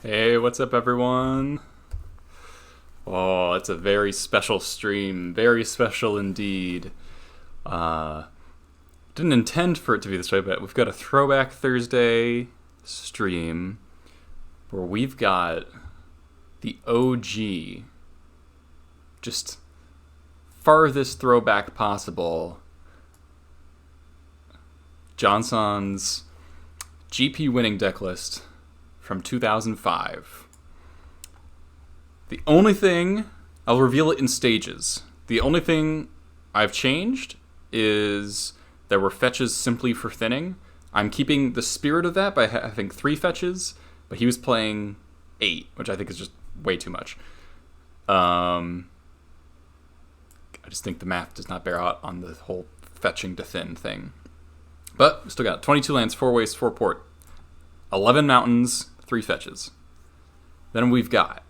Hey, what's up, everyone? Oh, it's a very special stream. Very special indeed. Didn't intend for it to be this way, but we've got a Throwback Thursday stream where we've got the OG, just farthest throwback possible, Jon Sonne's GP winning deck list from 2005. The only thing, I'll reveal it in stages. The only thing I've changed is there were fetches simply for thinning. I'm keeping the spirit of that by having 3 fetches, but he was playing 8, which I think is just way too much. I just think the math does not bear out on the whole fetching to thin thing. But we still got 22 lands, 4 waste, 4 port, 11 mountains, 3 fetches. Then we've got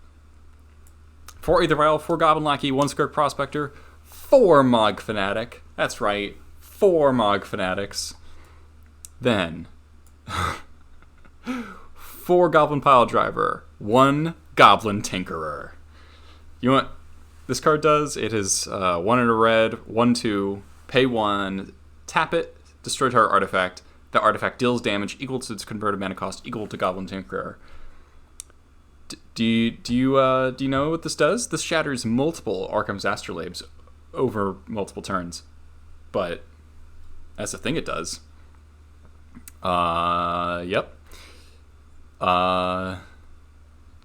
4 Aether Vial, 4 Goblin Lackey, 1 Skirk Prospector, 4 Mog Fanatic. That's right, 4 Mog Fanatics. Then 4 Goblin Pile Driver, 1 Goblin Tinkerer. You know what this card does? It is 1 in a red, 1/2, pay 1, tap it, destroy target artifact. The artifact deals damage equal to its converted mana cost equal to Goblin Tinkerer. Do you know what this does? This shatters multiple Arkham's Astrolabes over multiple turns, but that's the thing it does. Yep.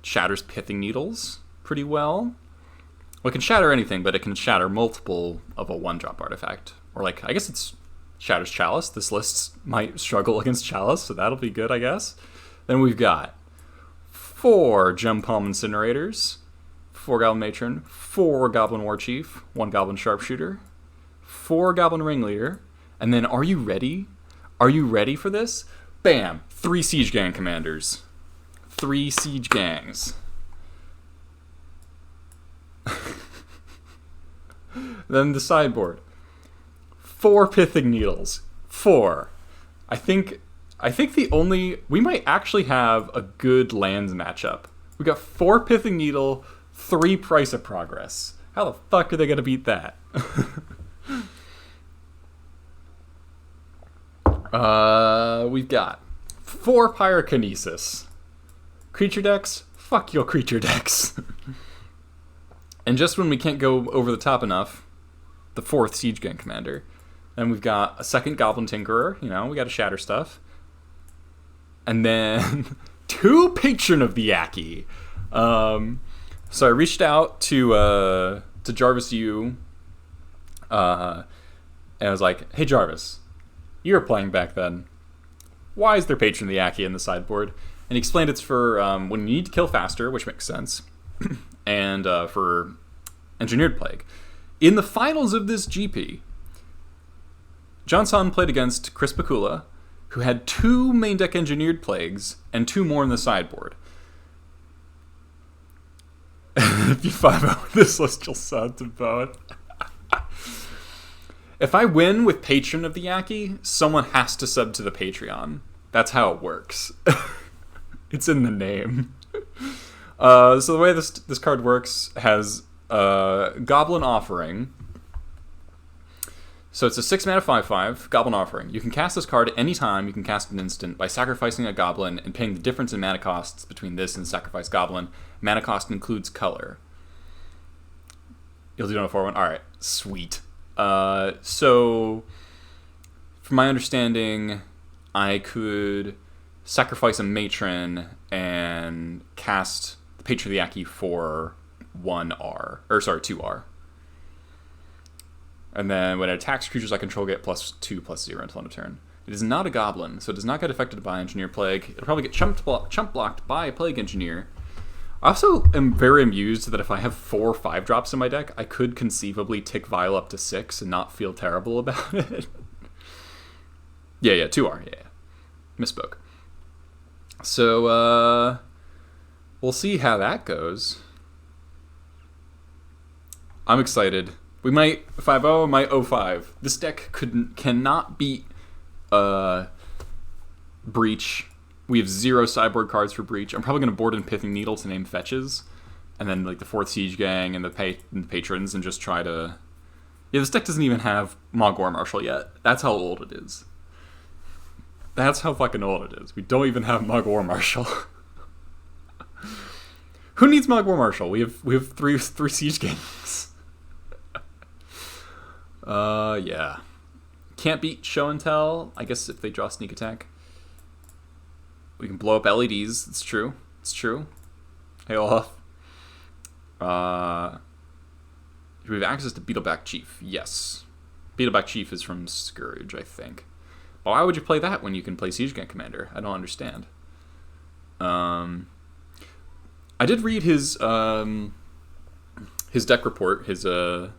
Shatters Pithing Needles pretty well. Well, it can shatter anything, but it can shatter multiple of a 1-drop artifact. Or I guess it's shatters Chalice. This list might struggle against Chalice, so that'll be good, I guess. Then we've got 4 Gem Palm Incinerators, 4 Goblin Matron, 4 Goblin War Chief, 1 Goblin Sharpshooter, 4 Goblin Ringleader, and then are you ready? Are you ready for this? Bam! 3 Siege Gang Commanders. 3 Siege Gangs. Then the sideboard. 4 Pithing Needles. 4. I think we might actually have a good lands matchup. We got 4 Pithing Needle, 3 Price of Progress. How the fuck are they gonna beat that? We've got 4 Pyrokinesis. Creature decks? Fuck your creature decks. And just when we can't go over the top enough, the 4th Siege Gang Commander. Then we've got a 2nd Goblin Tinkerer. You know, we got to shatter stuff. And then 2 Patron of the Yaki. So I reached out to Jarvis U, and I was like, "Hey Jarvis, you were playing back then. Why is there Patron of the Yaki in the sideboard?" And he explained it's for when you need to kill faster, which makes sense, and for Engineered Plague. In the finals of this GP, Jon Sonne played against Chris Bakula, who had 2 main deck Engineered Plagues and 2 more in the sideboard. If you 5-0 this list, you'll sound to both. If I win with Patron of the Yaki, someone has to sub to the Patreon. That's how it works. It's in the name. So the way this card works has Goblin Offering. So it's a 6 mana 5/5 Goblin Offering. You can cast this card anytime you can cast an instant by sacrificing a goblin and paying the difference in mana costs between this and sacrifice goblin. Mana cost includes color. You'll do it on a 4/1? Alright, sweet. So, from my understanding, I could sacrifice a Matron and cast the Patron of the Yaki for 2R. And then when it attacks creatures I control, get +2/+0 until end of turn. It is not a goblin, so it does not get affected by Engineer Plague. It'll probably get chump blocked by a Plague Engineer. I also am very amused that if I have 4 5-drops in my deck, I could conceivably tick Vial up to 6 and not feel terrible about it. Yeah, 2R, yeah. Misspoke. So, we'll see how that goes. I'm excited. We might 5-0, might 0-5. This deck cannot beat Breach We have 0 sideboard cards for Breach. I'm probably going to board in Pithing Needle to name fetches. And then like the 4th Siege Gang and the Patrons and just try to... Yeah, this deck doesn't even have Mog War Marshal yet. That's how old it is. That's how fucking old it is. We don't even have Mog War Marshal. Who needs Mog War Marshal? We have three Siege Gangs. Yeah. Can't beat Show and Tell. I guess if they draw Sneak Attack. We can blow up LEDs. It's true. It's true. Hey, Olaf. Do we have access to Beetleback Chief? Yes. Beetleback Chief is from Scourge, I think. Why would you play that when you can play Siege Gang Commander? I don't understand. I did read his deck report, his tournament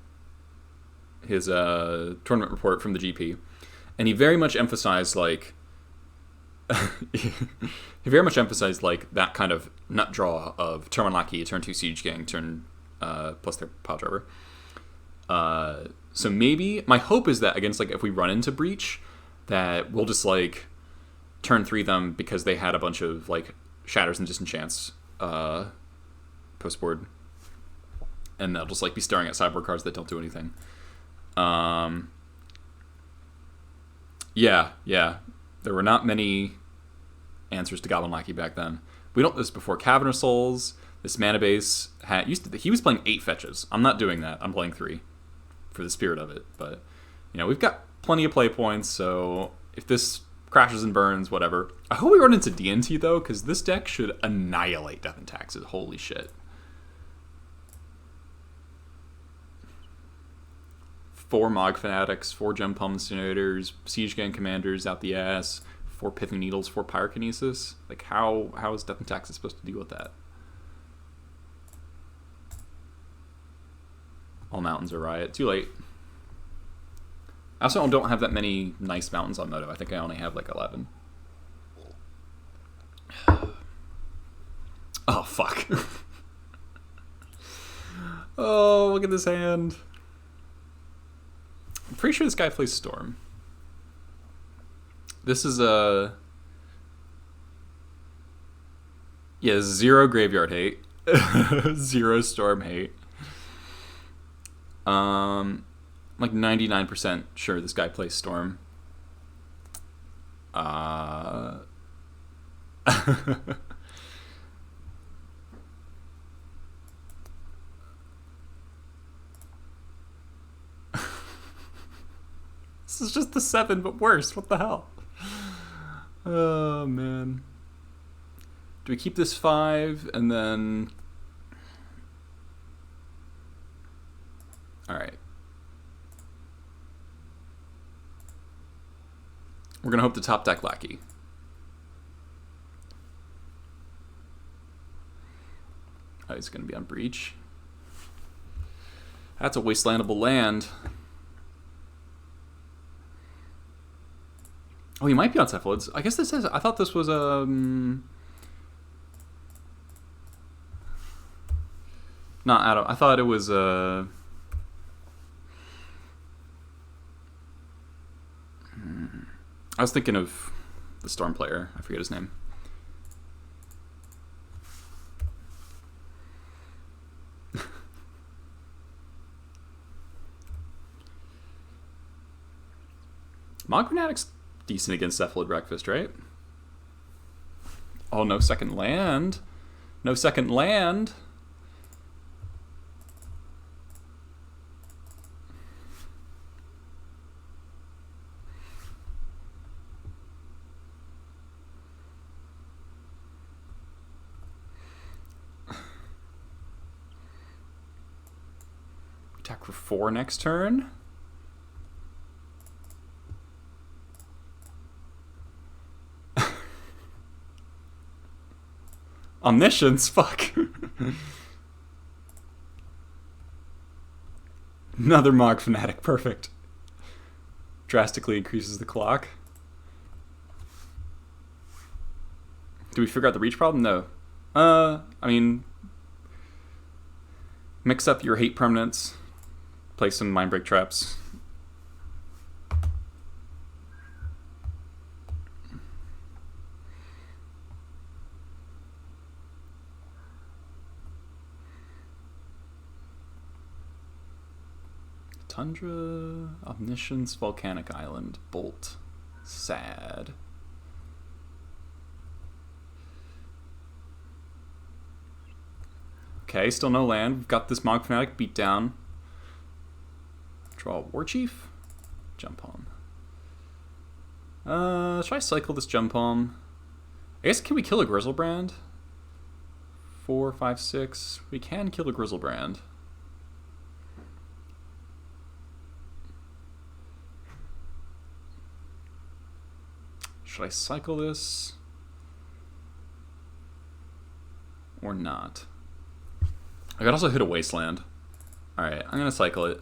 report from the GP, and he very much emphasized like that kind of nut draw of turn 1 Lackey, turn 2 Siege Gang, turn plus their Pile Driver. So maybe my hope is that against like if we run into Breach, that we'll just like turn 3 them because they had a bunch of like Shatters and Disenchants post board, and they'll just like be staring at sideboard cards that don't do anything. Yeah. There were not many answers to Goblin Lackey back then. We don't this before Cavern of Souls. This mana base he was playing 8 fetches. I'm not doing that. I'm playing 3 for the spirit of it. But you know, we've got plenty of play points, so if this crashes and burns, whatever. I hope we run into DNT though, because this deck should annihilate Death and Taxes. Holy shit. 4 Mog Fanatics, 4 Gem Palm Incinerators, Siege Gang Commanders out the ass, 4 Pithing Needles, 4 Pyrokinesis. Like, how is Death and Taxes supposed to deal with that? All mountains are riot. Too late. I also don't have that many nice mountains on Moto. I think I only have like 11. Oh, fuck. Oh, look at this hand. I'm pretty sure this guy plays Storm. This is a... Yeah, 0 graveyard hate. 0 Storm hate. Like 99% sure this guy plays Storm. This is just the 7, but worse. What the hell? Oh, man. Do we keep this 5 and then... Alright. We're going to hope to top deck Lackey. Oh, he's going to be on Breach. That's a wastelandable land. Oh, he might be on Cephalids. I guess this is... I thought this was not Adam. I thought it was I was thinking of the Storm player. I forget his name. Mog Fanatic's decent against Cephalid Breakfast, right? Oh, no second land. No second land. Attack for 4 next turn. Omniscience, fuck. Another Mog Fanatic, perfect. Drastically increases the clock. Do we figure out the reach problem? No. I mean, mix up your hate permanents, play some Mindbreak traps. Tundra, Omniscience, Volcanic Island, Bolt. Sad. Okay, still no land. We've got this Monk Fanatic beat down. Draw a War Chief? Jump Home. Should I cycle this Jump Home? I guess, can we kill a Grizzlebrand? 4, 5, 6. We can kill a Grizzlebrand. Should I cycle this? Or not? I could also hit a Wasteland. Alright, I'm gonna cycle it.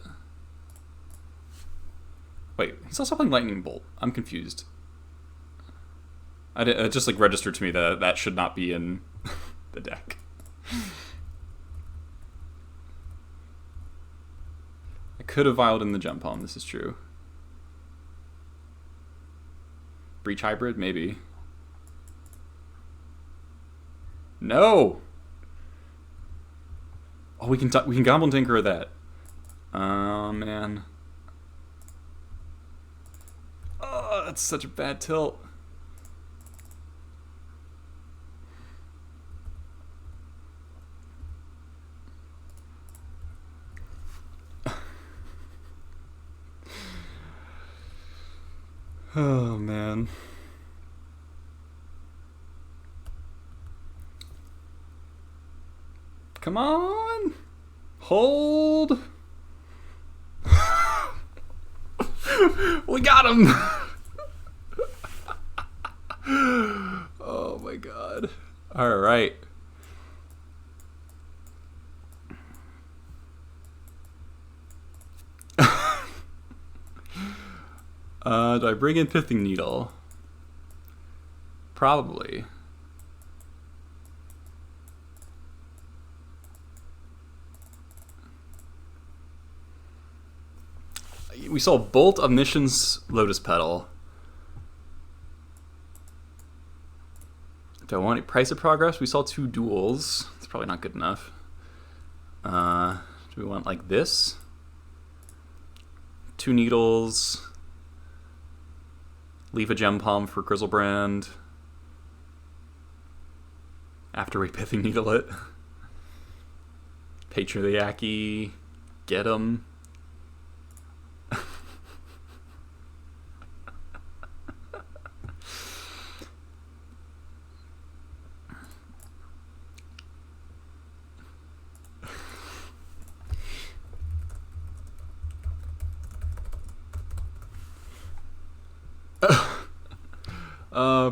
Wait, he's also playing Lightning Bolt. I'm confused. It just like registered to me that that should not be in the deck. I could have violed in the Jump Home, this is true. Breach Hybrid, maybe. No! Oh, we can Goblin Tinker that. Oh, man. Oh, that's such a bad tilt. Oh, man. Come on! Hold! We got him! Oh my god. Alright. Do I bring in Pithing Needle? Probably. We saw Bolt, Omniscience, Lotus Petal. Do I want any Price of Progress? We saw 2 duels. It's probably not good enough. Do we want like this? 2 needles. Leave a Gem Palm for Grizzlebrand. After we Pithing Needle it. Patriarchy. Get 'em.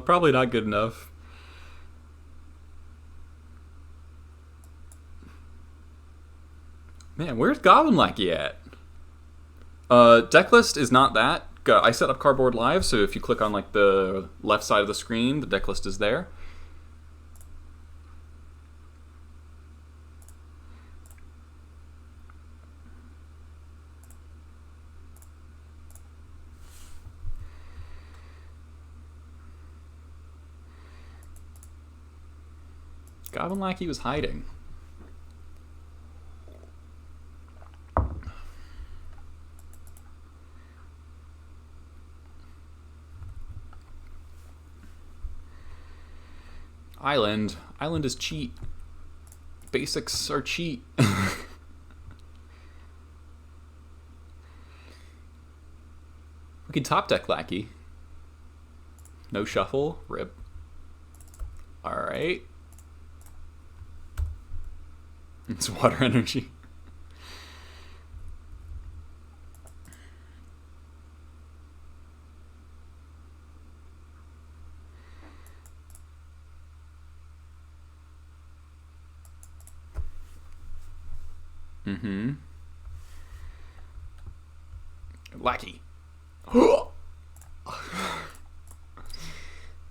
Probably not good enough. Man, where's Goblin Lackey at? Deck list is not that. I set up Cardboard Live, so if you click on like the left side of the screen, the deck list is there. Goblin Lackey was hiding. Island. Island is cheat. Basics are cheat. We can top deck Lackey. No shuffle. Rip. Alright. It's water energy. Mm-hmm. Lackey.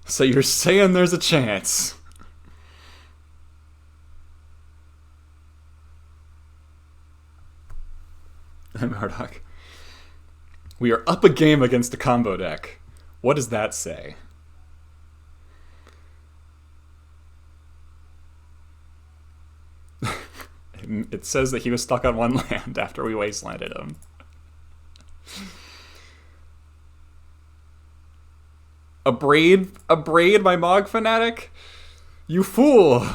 So you're saying there's a chance? Murdoch. We are up a game against the combo deck. What does that say? It says that he was stuck on 1 land after we wastelanded him. Abrade my Mog Fanatic? You fool!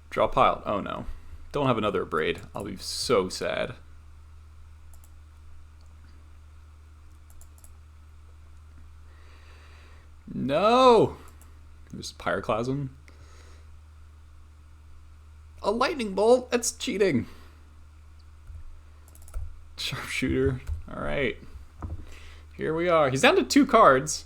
Draw pile. Oh no. Don't have another Abrade. I'll be so sad. No! There's Pyroclasm. A lightning bolt? That's cheating. Sharpshooter. Alright. Here we are. He's down to 2 cards.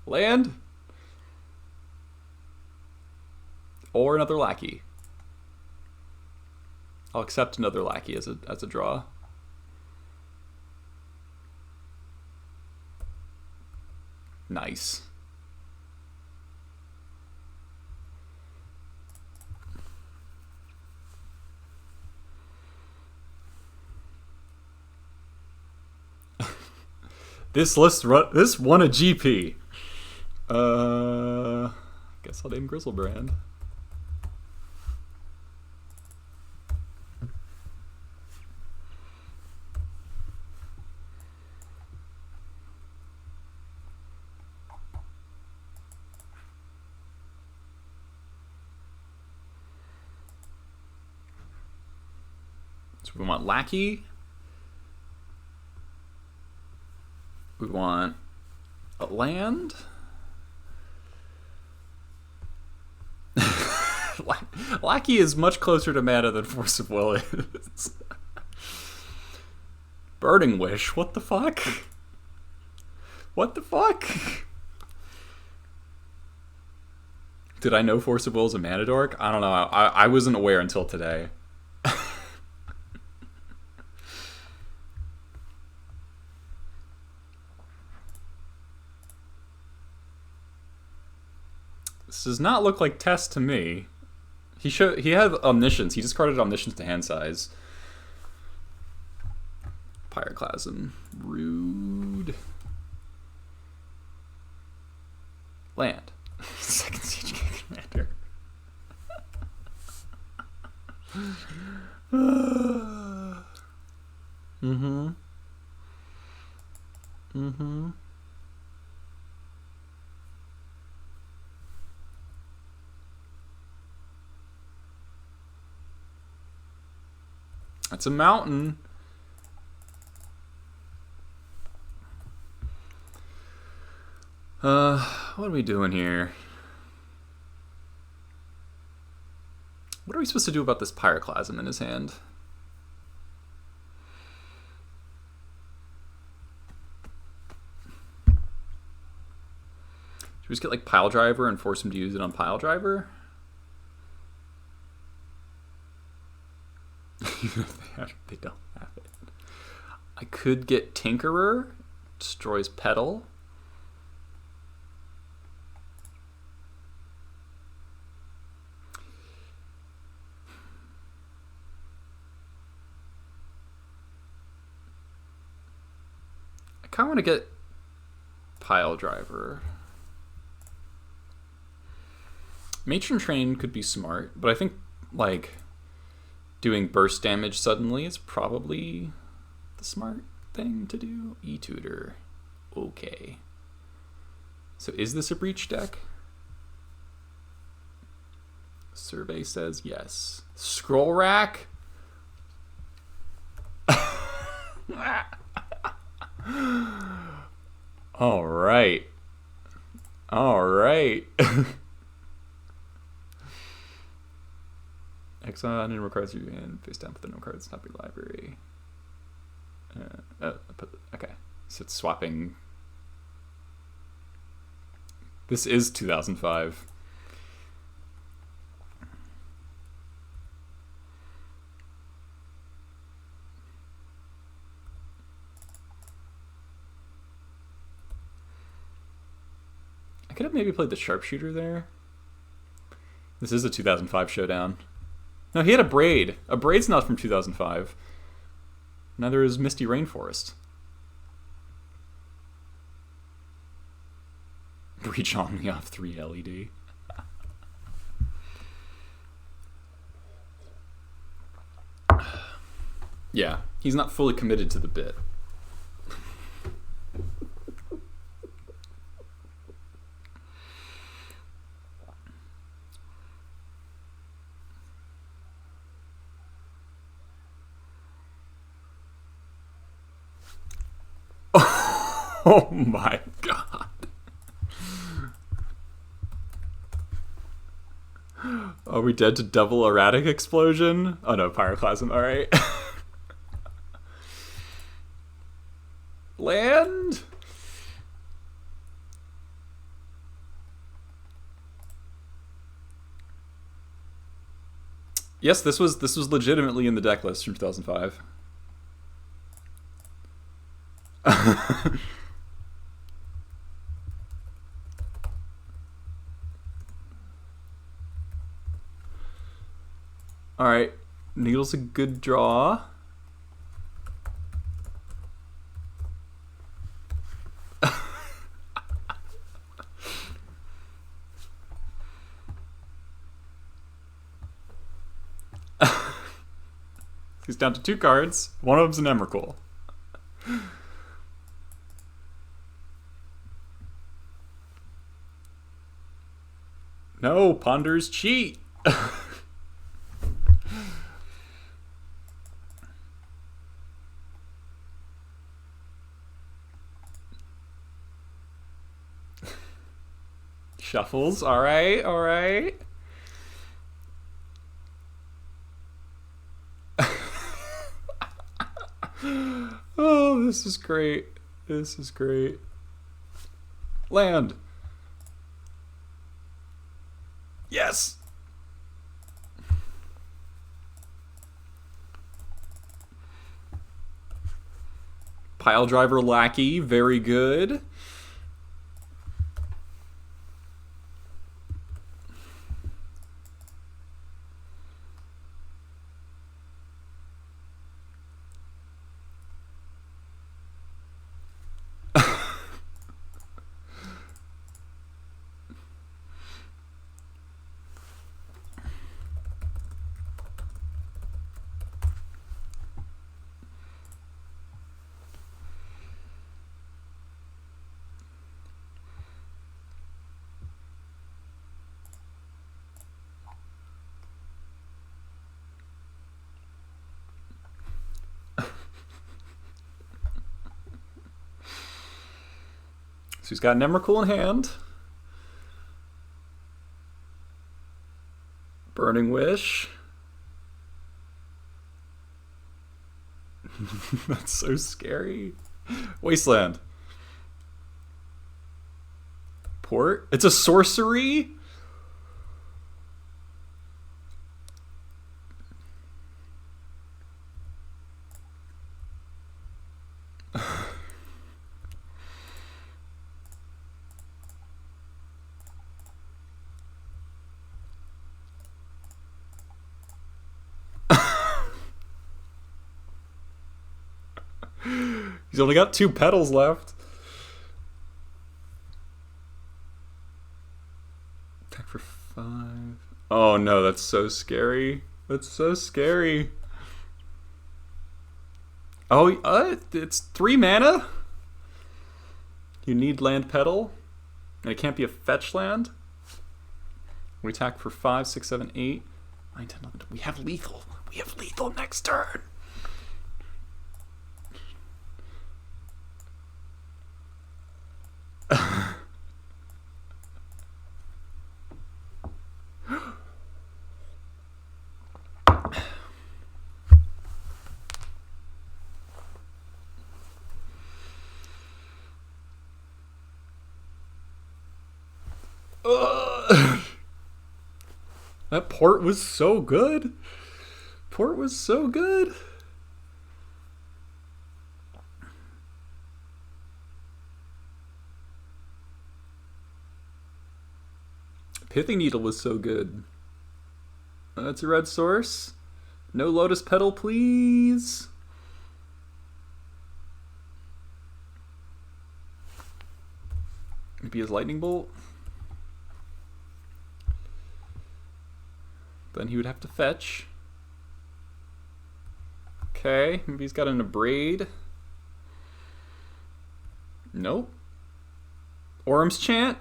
Land? Or another lackey. I'll accept another lackey as a draw. Nice. This won a GP. Guess I'll name Grizzlebrand. So we want Lackey. We want a land. Lackey is much closer to mana than Force of Will is. Burning Wish, what the fuck? What the fuck? Did I know Force of Will is a mana dork? I don't know. I wasn't aware until today. This does not look like Test to me. He had Omniscience. He discarded Omniscience to hand size. Pyroclasm. Rude. Land. Second Siege King Commander. Mm-hmm. Mm-hmm. That's a mountain. What are we doing here? What are we supposed to do about this Pyroclasm in his hand? Should we just get like Pile Driver and force him to use it on Pile Driver? Even if they don't have it. I could get Tinkerer, destroys Petal. I kind of want to get Pile Driver. Matron Train could be smart, but I think like doing burst damage suddenly is probably the smart thing to do. E-Tutor. Okay. So is this a Breach deck? Survey says yes. Scroll Rack? All right. All right. Exile and requires you and face down, put the no cards, top your library. Okay, so it's swapping This is 2005. I could have maybe played the sharpshooter there. This is a 2005 showdown. No, he had a braid. A braid's not from 2005. Neither is Misty Rainforest. Breach Omni off 3 LED. Yeah, he's not fully committed to the bit. Oh my god. Are we dead to double erratic explosion? Oh no, pyroclasm, alright. Land? Yes, this was legitimately in the deck list from 2005. Alright, Needle's a good draw. He's down to 2 cards. One of them's an Emrakul. No, Ponders cheat. Shuffles, alright, alright. Oh, this is great. This is great. Land. Yes. Pile driver lackey, very good. So he's got an Emrakul in hand. Burning Wish. That's so scary. Wasteland. Port. It's a sorcery? He's only got 2 petals left. Attack for 5. Oh no, that's so scary. That's so scary. Oh, it's 3 mana? You need land petal? And it can't be a fetch land? We attack for 5, 6, 7, 8, 9, 10, 11. We have lethal. We have lethal next turn. That port was so good. Port was so good. Pithing Needle was so good. That's a red source. No Lotus Petal, please. Maybe his Lightning Bolt. Then he would have to fetch. Okay, maybe he's got an Abrade. Nope. Orm's Chant.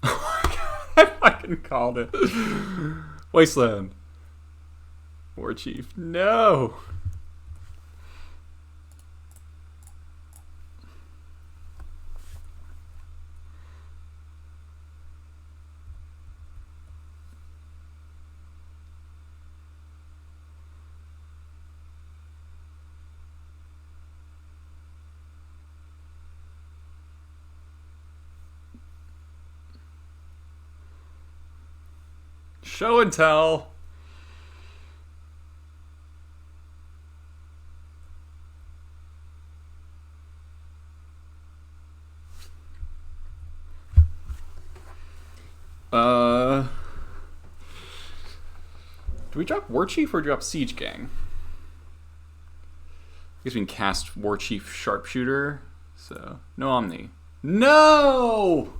I fucking called it. Wasteland. War Chief. No. Show and tell. Do we drop War Chief or drop Siege Gang? I guess we can cast War Chief Sharpshooter. So, no Omni. No!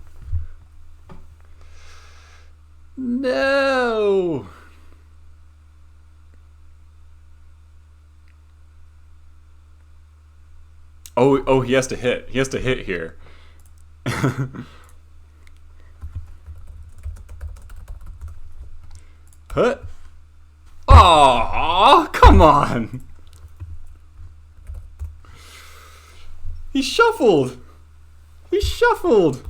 No! Oh, he has to hit. He has to hit here. Hut. Aww, come on. He shuffled. He shuffled.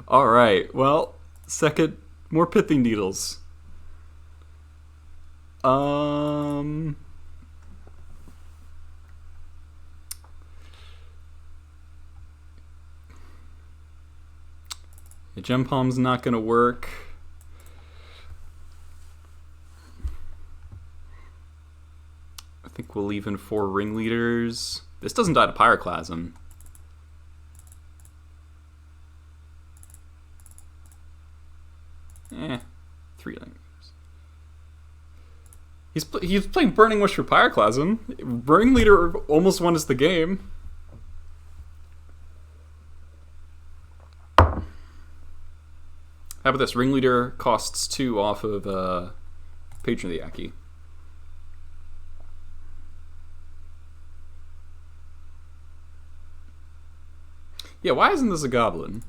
All right. Well, second, more Pithing Needles. The Gem Palm's not gonna work. I think we'll leave in 4 Ringleaders. This doesn't die to Pyroclasm. Eh, 3 Ringleaders. He's playing Burning Wish for Pyroclasm. Ringleader almost won us the game. How about this? Ringleader costs 2 off of Patron of the Yaki. Yeah, why isn't this a Goblin?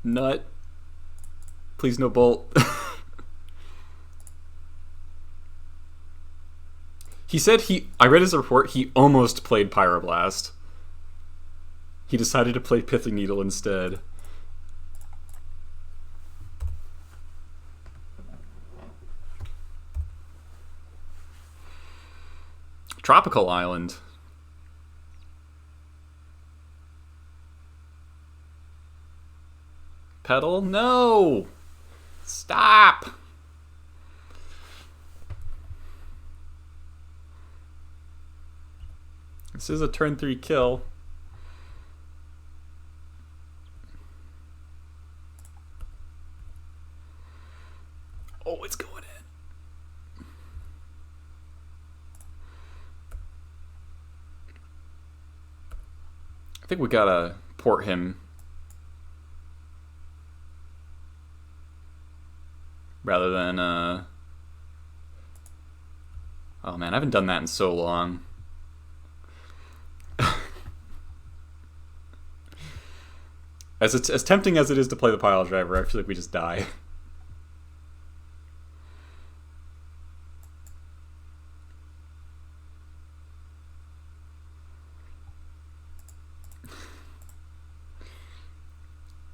Nut. Please no Bolt. He said I read his report, he almost played Pyroblast. He decided to play Pithing Needle instead. Tropical Island. Petal? No! Stop! This is a turn 3 kill. Oh, it's going in. I think we gotta port him. Rather than, oh man, I haven't done that in so long. As tempting as it is to play the pile driver, I feel like we just die.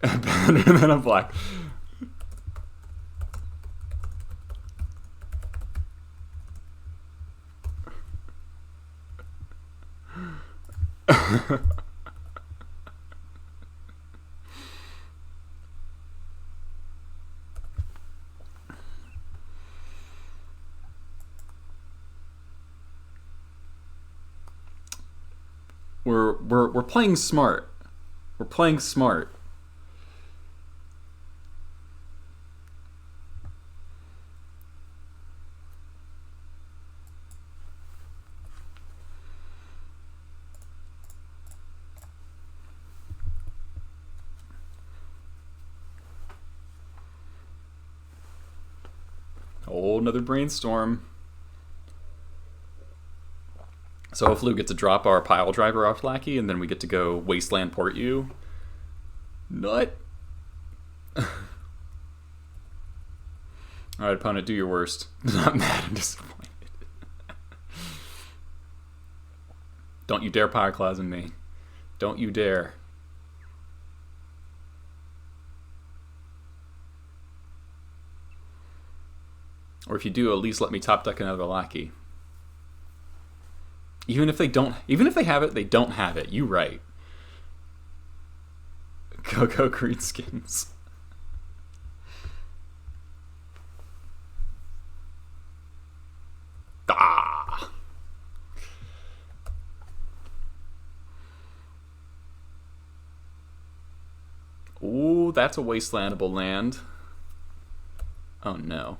Better than a black. We're playing smart. We're playing smart. Oh, another brainstorm. So hopefully we get to drop our pile driver off Lackey, and then we get to go Wasteland Port you. Nut. Alright, opponent, do your worst. Not mad and disappointed. Don't you dare Pyroclasm me. Don't you dare. Or if you do, at least let me top deck another Lackey. Even if they have it, they don't have it. You right. Go Greenskins. Ah. Ooh, that's a wastelandable land. Oh no.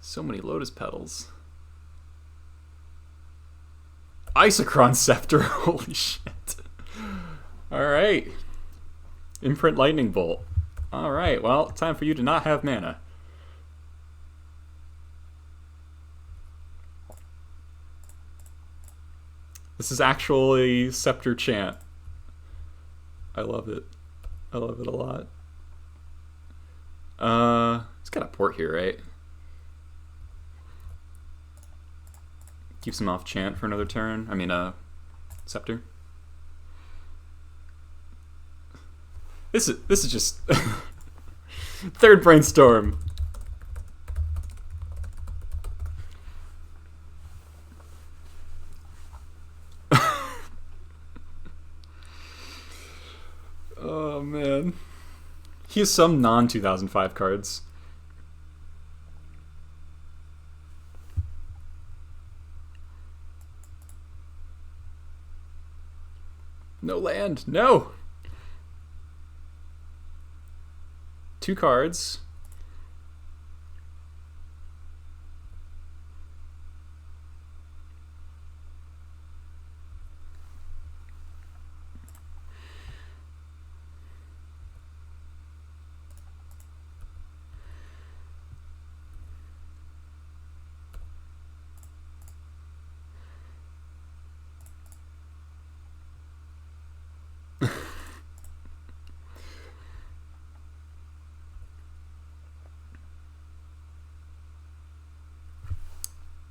So many Lotus Petals. Isochron Scepter, holy shit. Alright. Imprint Lightning Bolt. Alright, well, time for you to not have mana. This is actually Scepter Chant. I love it. I love it a lot. It's got a port here, right? Keeps him off Chant for another turn. I mean, Scepter. This is just third brainstorm. Oh man, he has some non-2005 cards. No land, no! 2 cards.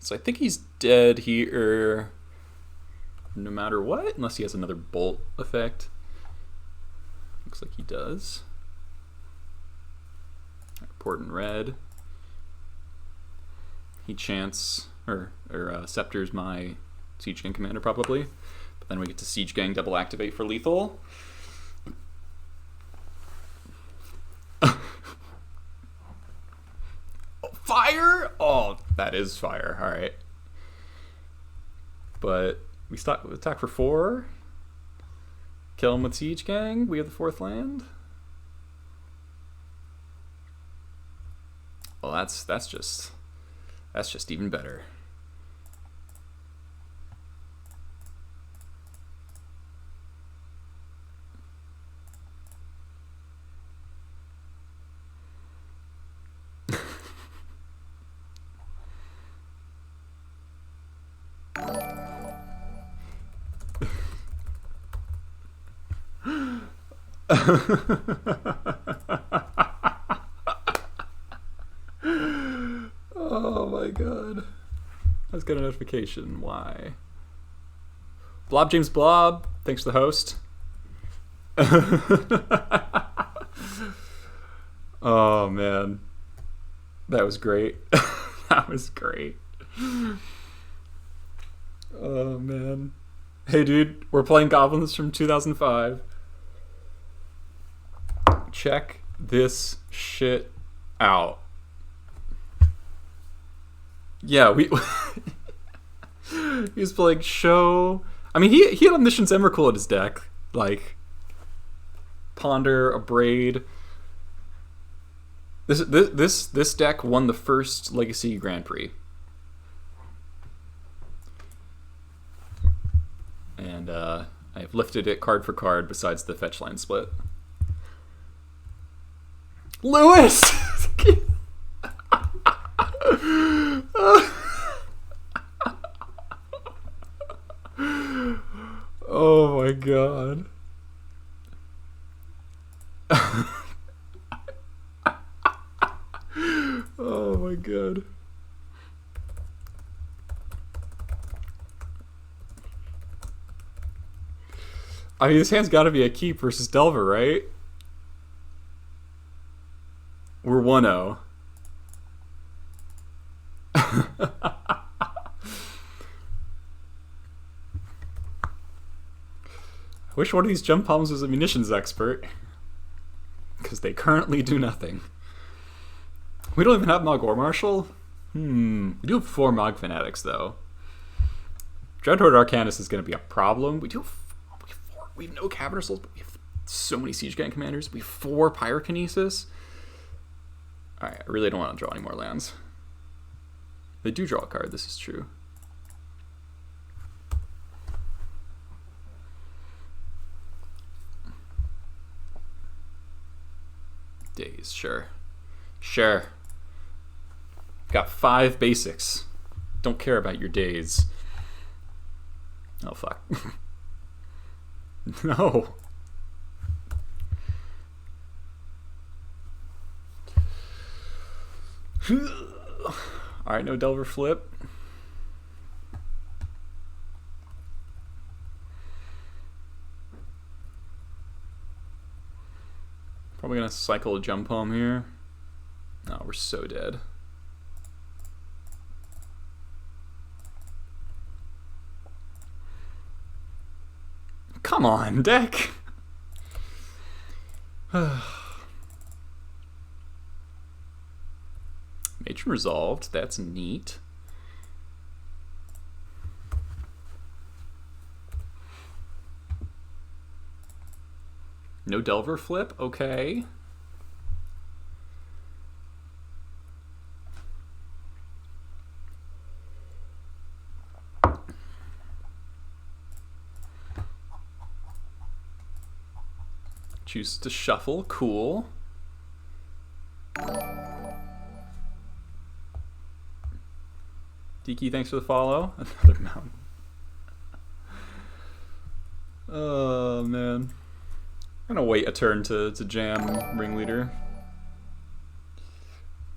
So I think he's dead here no matter what, unless he has another bolt effect. Looks like he does. Port in red. He chants, or Scepter's my Siege Gang commander probably. But then we get to Siege Gang double activate for lethal. Fire? Oh, that is fire. All right. But we attack for 4. Kill him with Siege Gang. We have the 4th land. Well, that's just even better. Oh my god. I just got a notification. Why? Blob James Blob, thanks to the host. Oh man, that was great. That was great. Oh man. Hey dude, we're playing Goblins from 2005. Check this shit out. Yeah, we he was playing Show. I mean, he had Omniscience Emrakul in his deck, like Ponder, Abrade. This deck won the first Legacy Grand Prix, and I've lifted it card for card besides the fetch line split. Lewis. Oh my god. Oh my god. I mean, this hand's gotta be a keep versus Delver, right? We're 1-0. I wish one of these jump palms was a munitions expert, because they currently do nothing. We don't even have Mog or Marshal? We do have 4 Mog Fanatics, though. Dreadhorde Arcanist is going to be a problem. We have 4. We have no Cabinet Souls, but we have so many Siege Gang Commanders. We have 4 Pyrokinesis. Alright, I really don't want to draw any more lands. They do draw a card, this is true. Days, sure. Sure. Got 5 basics. Don't care about your days. Oh, fuck. No. Alright, no Delver flip. Probably gonna cycle a jump home here. No, we're so dead. Come on, deck! Matron resolved, that's neat. No Delver flip, okay. Choose to shuffle, cool. Diki, thanks for the follow. Another mountain. Oh man. I'm gonna wait a turn to jam Ringleader.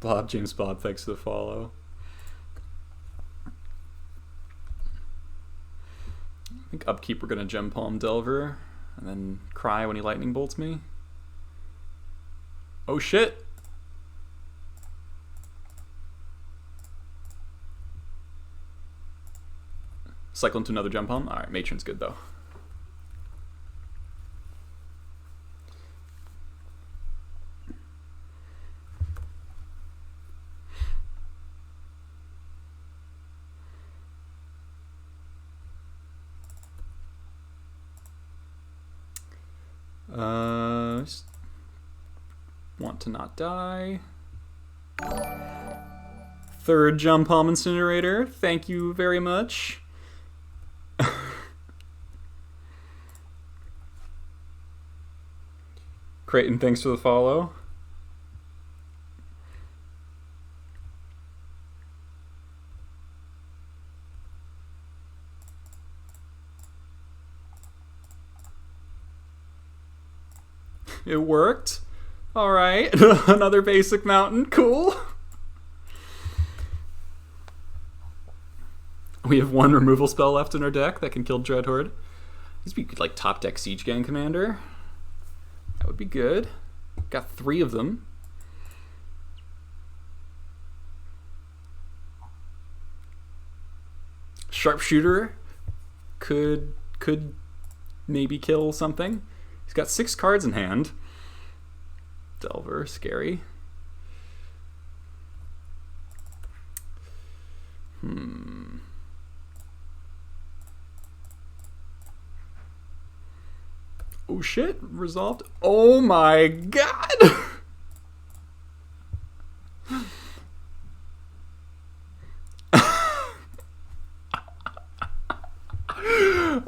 Bob, James Bob, thanks for the follow. I think upkeep we're gonna gem palm Delver and then cry when he lightning bolts me. Oh shit! Cycle into another jump palm. Alright, Matron's good though. Just want to not die. 3rd jump palm incinerator. Thank you very much. Creighton, thanks for the follow. It worked. Alright, another basic mountain, cool. We have 1 removal spell left in our deck that can kill Dreadhorde. These would be like top deck Siege Gang Commander. That would be good. Got 3 of them. Sharpshooter could maybe kill something. He's got 6 cards in hand. Delver, scary. Oh shit, resolved. Oh my god!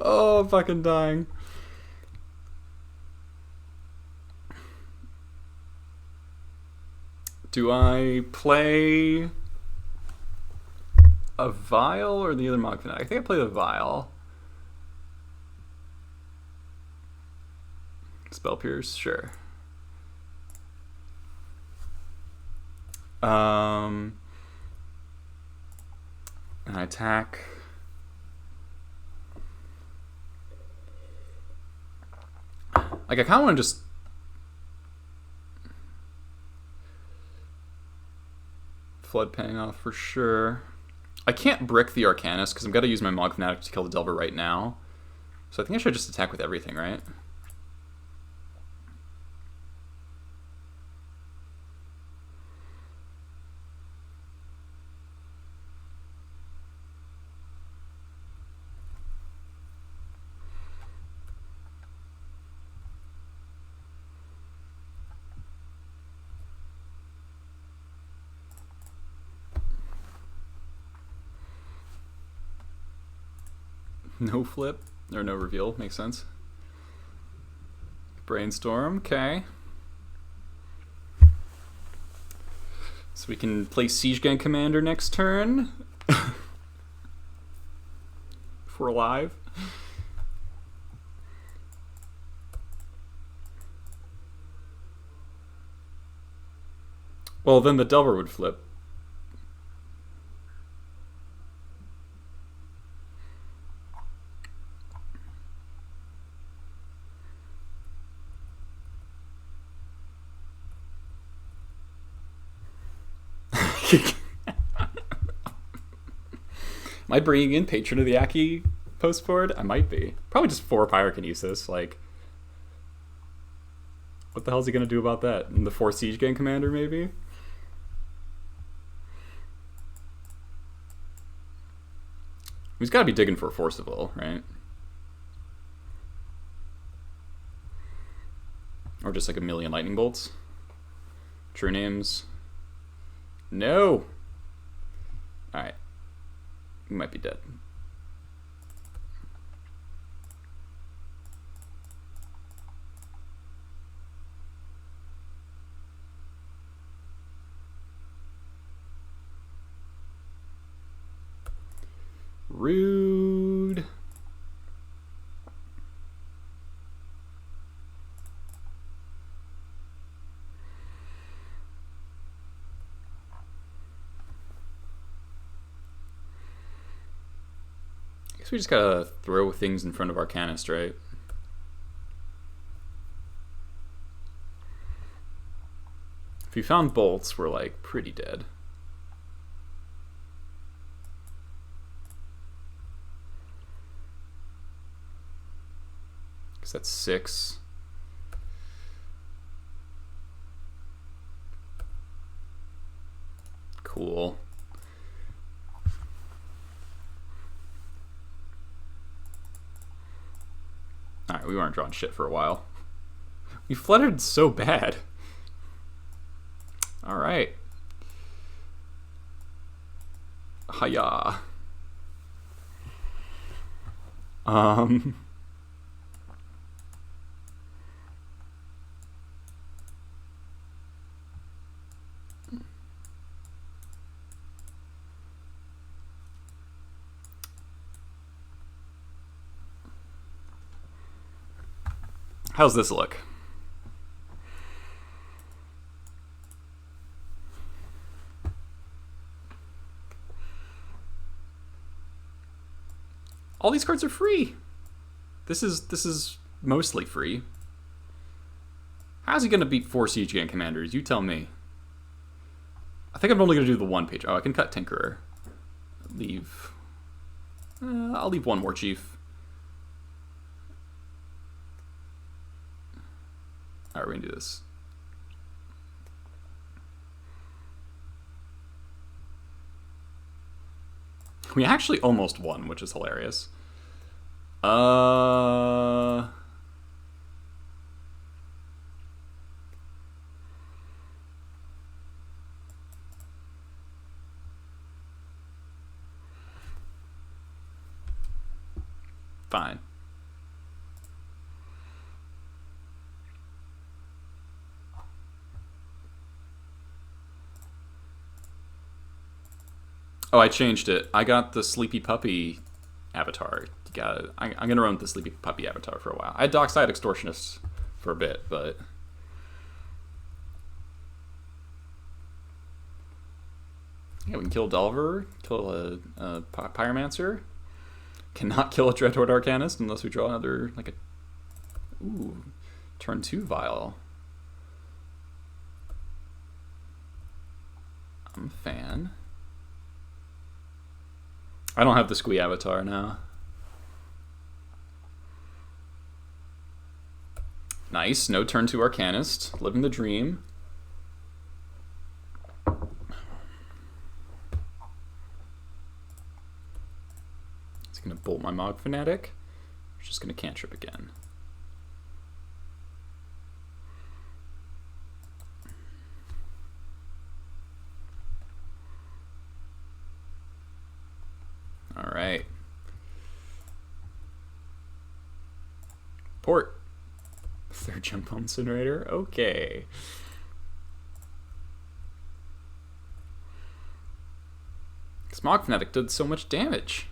Oh, I'm fucking dying. Do I play a Vial or the other Mog Fanatic? I think I play the Vial. Spell Pierce, sure. And I attack. Like, I kind of want to just... Flood paying off for sure. I can't brick the Arcanist because I've got to use my Mog Fanatic to kill the Delver right now. So I think I should just attack with everything, right? No flip, or no reveal, makes sense. Brainstorm, okay. So we can play Siege Gang Commander next turn. If we're alive. Well, then the Delver would flip. Am I bringing in Patron of the Aki post-board? I might be. Probably just 4 Pyrokinesis. Like, what the hell is he going to do about that? And the 4 Siege Gang Commander, maybe? He's got to be digging for a Force of Will, right? Or just like a million Lightning Bolts. True names. No! Alright. We might be dead. Rude. I guess we just gotta throw things in front of Arcanist, right? If we found bolts, we're like pretty dead. Because that's 6. Cool. Alright, we weren't drawing shit for a while. We fluttered so bad. Alright. Hiya. How's this look? All these cards are free. This is mostly free. How's he gonna beat 4 Siege Gang Commanders? You tell me. I think I'm only gonna do the 1 page. Oh, I can cut Tinkerer. Leave. I'll leave one more chief. Alright, we're gonna do this. We actually almost won, which is hilarious. Fine. Oh, I changed it. I got the Sleepy Puppy avatar. I'm gonna run with the Sleepy Puppy avatar for a while. I had Dockside Extortionist for a bit, but yeah, we can kill Delver, kill a Pyromancer. Cannot kill a Dreadhorde Arcanist unless we draw another, like a... Ooh, turn 2 Vial. I'm a fan. I don't have the Squee avatar now. Nice, no turn 2 Arcanist. Living the dream. It's gonna bolt my Mog Fanatic. It's just gonna cantrip again. Alright. Port. Third Jump Home Incinerator. Okay. Smog Fanatic did so much damage.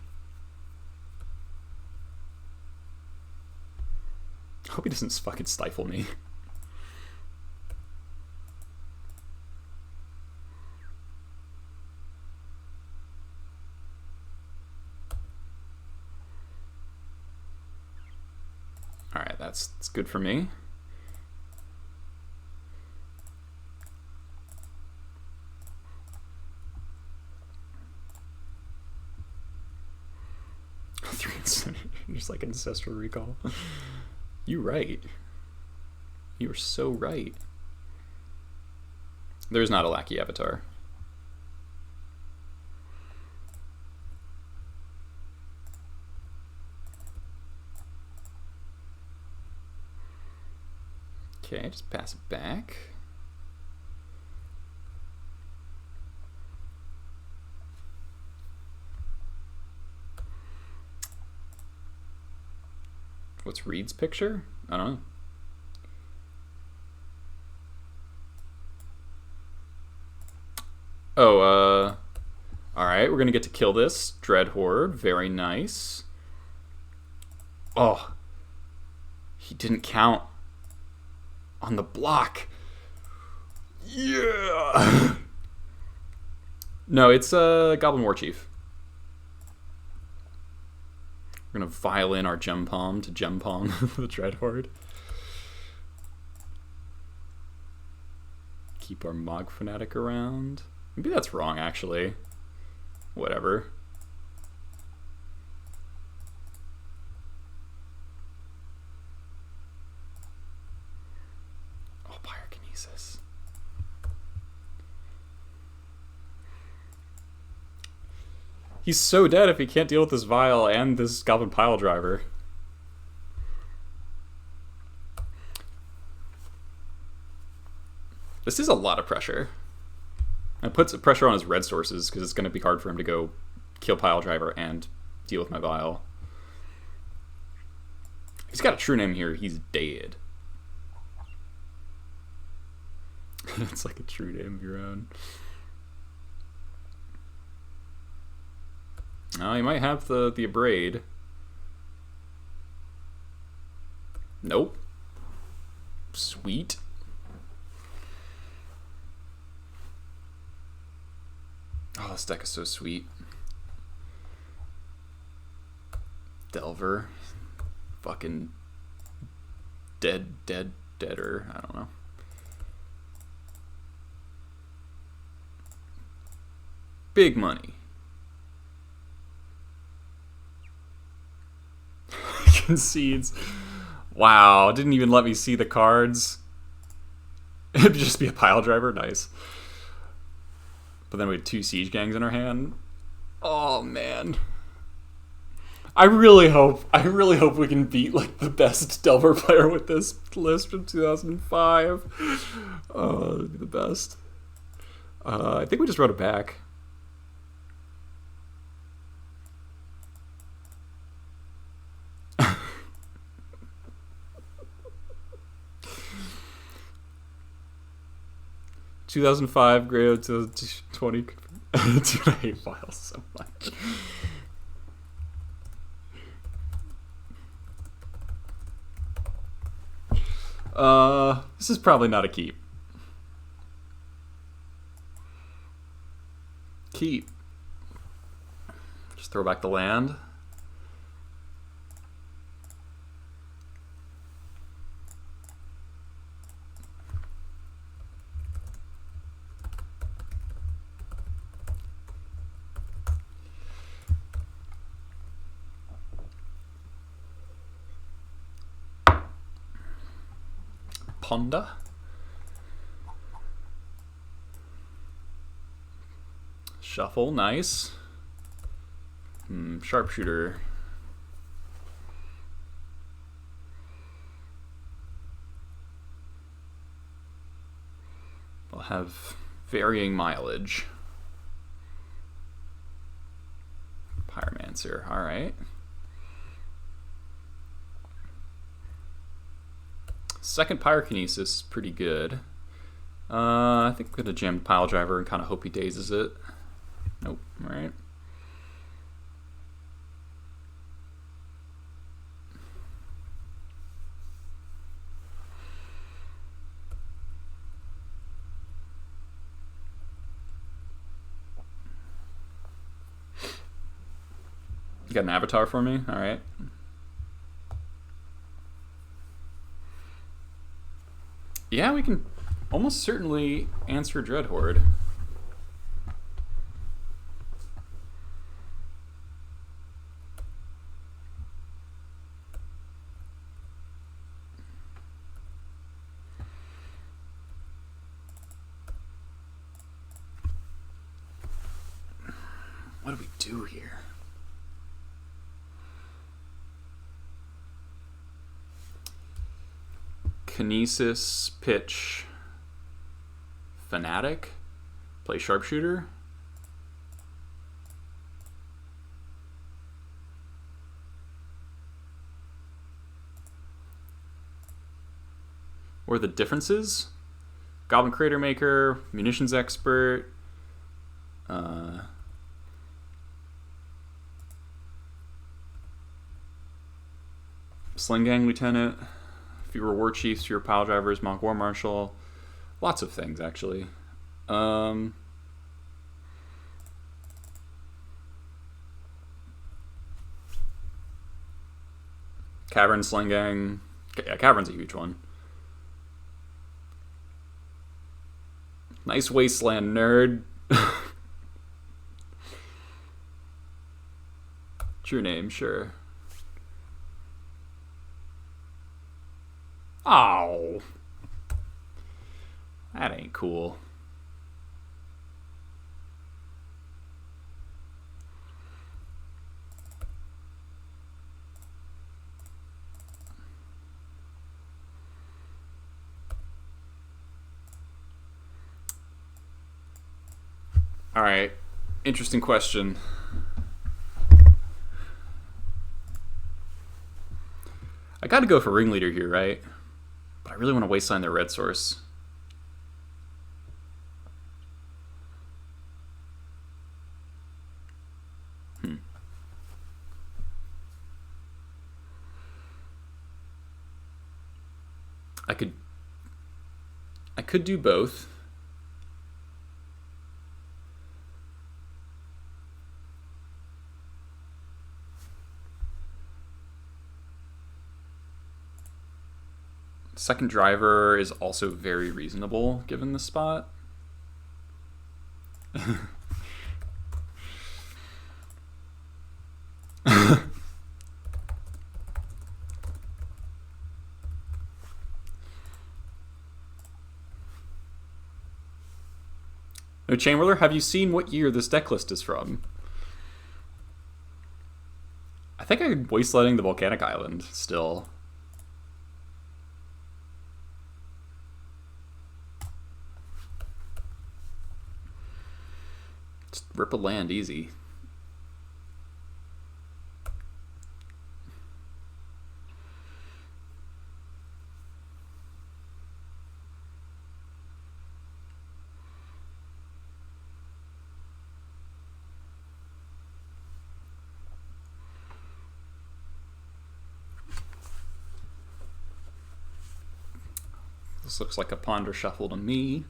I hope he doesn't fucking stifle me. Alright, that's good for me. Just like Ancestral Recall. You right. You were so right. There's not a Lackey avatar. Okay, just pass it back. What's Reed's picture? I don't know. Oh, alright, we're gonna get to kill this Dreadhorde. Very nice. Oh. He didn't count on the block. Yeah! No, it's Goblin Warchief. We're gonna violin our Gem Palm to Gem Palm the Dreadhorde. Keep our Mog Fanatic around. Maybe that's wrong, actually. Whatever. Oh, Pyrokinesis. He's so dead if he can't deal with this Vial and this Goblin Pile Driver. This is a lot of pressure. It puts pressure on his red sources because it's going to be hard for him to go kill Pile Driver and deal with my Vial. He's got a true name here. He's dead. It's like a true name of your own. Oh, he might have the Abrade. Nope. Sweet. Oh, this deck is so sweet. Delver. Fucking deader. I don't know. Big money. concedes. Wow, didn't even let me see the cards. It'd just be a pile driver, nice. But then we had 2 siege gangs in our hand. Oh man. I really hope we can beat like the best Delver player with this list from 2005. Oh, that'd be the best. I think we just wrote it back. ...2005 grade 2020. Dude, I hate files so much. This is probably not a keep. Keep. Just throw back the land. Ponder. Shuffle, nice. Sharpshooter. We'll have varying mileage. Pyromancer, alright. Second Pyrokinesis, pretty good. I think we're gonna jam the pile driver and kind of hope he dazes it. Nope, alright. You got an avatar for me? Alright. Yeah, we can almost certainly answer Dreadhorde. What do we do here? Kinesis, pitch, Fanatic, play Sharpshooter. What are the differences? Goblin Crater Maker, Munitions Expert, Sling Gang Lieutenant, fewer War Chiefs, fewer Pile Drivers, Monk War Marshal, lots of things actually. Cavern Sling Gang, yeah, Cavern's a huge one. Nice Wasteland, nerd. True name, sure. Oh, that ain't cool. All right, interesting question. I got to go for Ringleader here, right? But I really want to wasteland their red source. I could do both. Second driver is also very reasonable given the spot. No, Chamberlain, have you seen what year this deck list is from? I think I'm wastelanding the Volcanic Island still. Just rip a land easy. This looks like a Ponder Shuffle to me.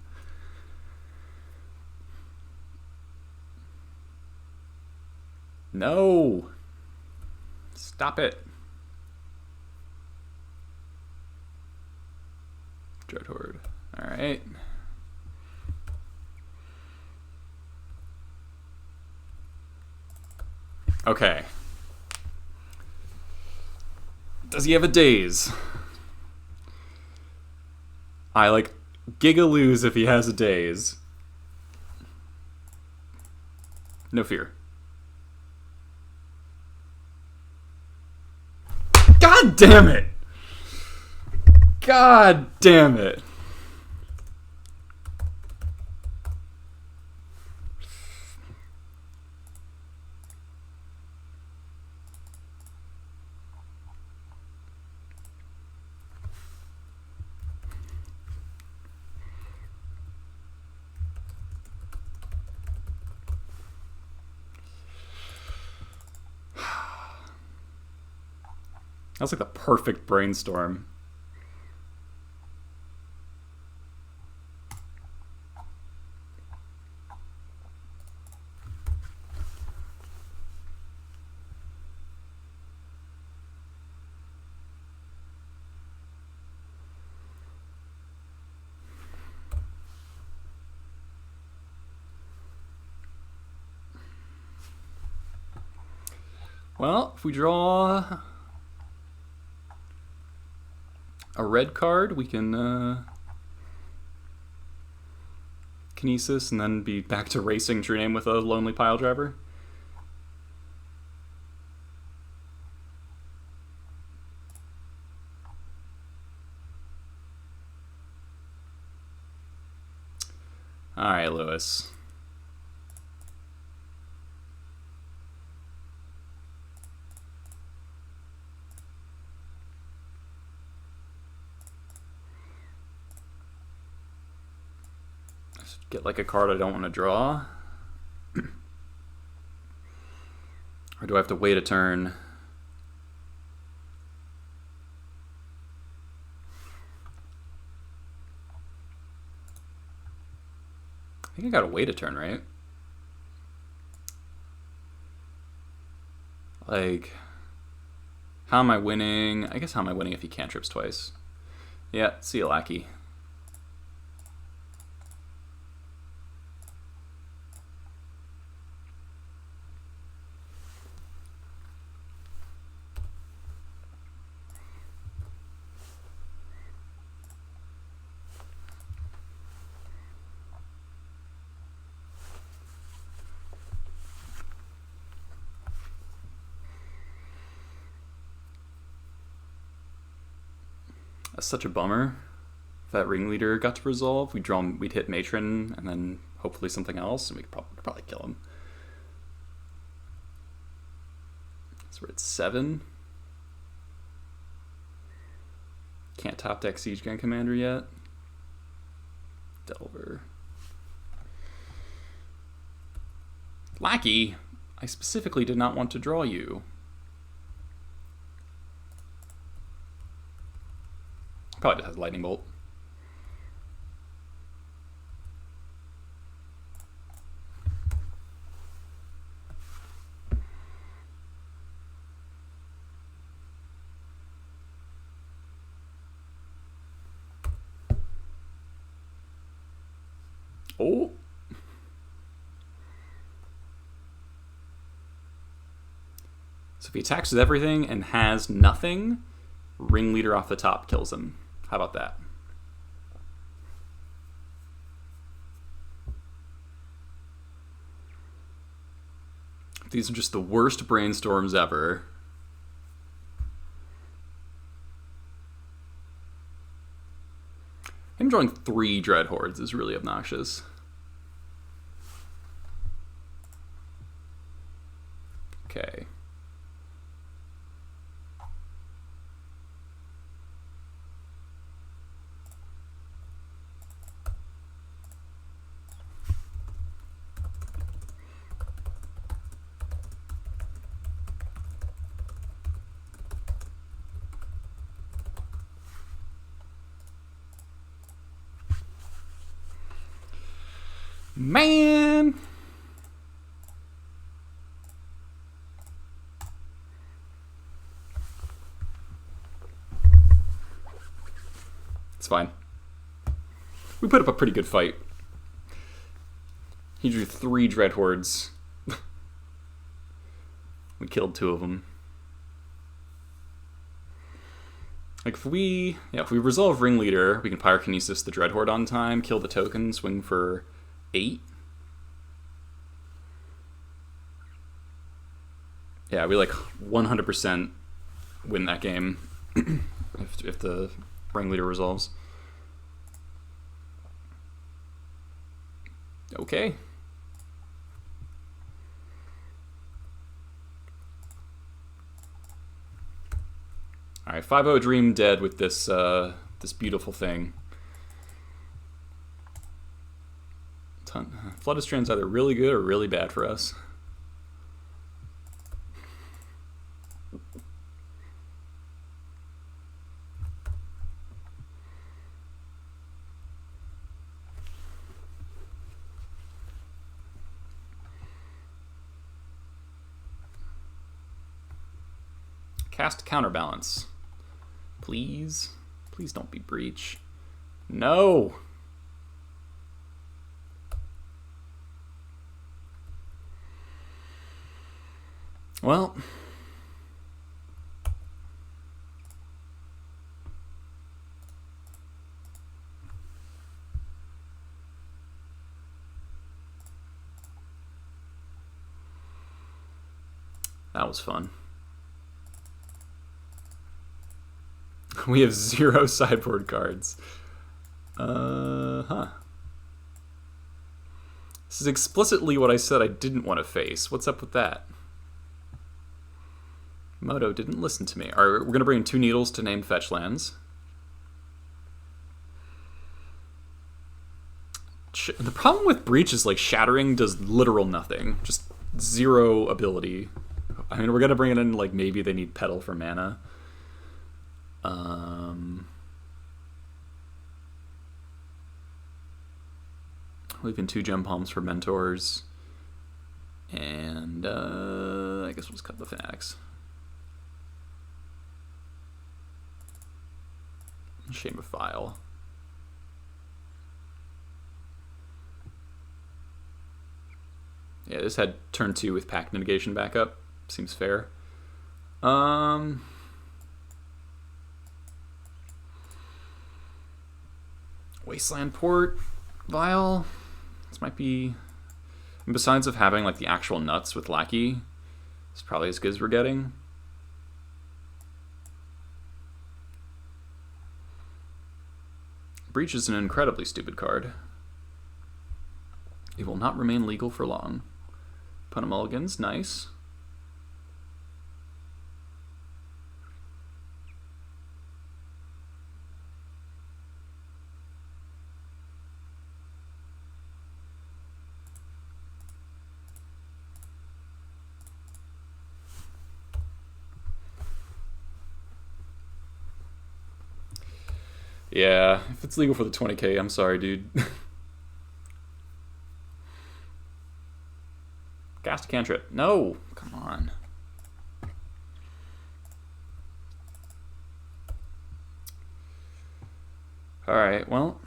No! Stop it. Dreadhorde. Alright. Okay. Does he have a daze? I like gigaloos if he has a daze. No fear. God damn it! God damn it! That's like the perfect brainstorm. Well, if we draw a red card, we can Kinesis and then be back to racing True Name with a Lonely Pile Driver. Alright, Lewis. Get like a card I don't want to draw. Or do I have to wait a turn? I think I gotta wait a turn, right? Like, how am I winning? I guess how am I winning if he cantrips twice? Yeah, see you, lackey. That's such a bummer. If that ringleader got to resolve, we'd hit Matron and then hopefully something else, and we could probably kill him. So we're at 7. Can't top deck Siege Grand Commander yet. Delver. Lackey! I specifically did not want to draw you. Probably just has Lightning Bolt. Oh. So if he attacks with everything and has nothing, Ringleader off the top kills him. How about that? These are just the worst brainstorms ever. Him drawing 3 Dread Hordes is really obnoxious. Okay. Man! It's fine. We put up a pretty good fight. He drew 3 Dread Hordes. We killed 2 of them. Like, if we resolve Ringleader, we can Pyrokinesis the Dread Horde on time, kill the token, swing for 8. Yeah, we like 100% win that game if the Ringleader resolves. Okay. All right, 5-0 Dream dead with this this beautiful thing. Flooded Strand's either really good or really bad for us. Cast Counterbalance. Please. Please don't be Breach. No! Well. That was fun. We have 0 sideboard cards. Huh. This is explicitly what I said I didn't want to face. What's up with that? Moto didn't listen to me. All right, we're going to bring in 2 needles to name fetch lands. The problem with Breach is, like, Shattering does literal nothing. Just 0 ability. I mean, we're going to bring it in, like, maybe they need Petal for mana. Leaving 2 Gem Palms for Mentors. And, I guess we'll just cut the Fanatics. Shame of File. Yeah, this had turn 2 with Pact Negation backup. Seems fair. Wasteland Port Vial. This might be... And besides of having like the actual nuts with Lackey, it's probably as good as we're getting. Breach is an incredibly stupid card. It will not remain legal for long. Pun mulligans, nice. Yeah, if it's legal for the 20k, I'm sorry, dude. Cast a cantrip. No! Come on. Alright, well.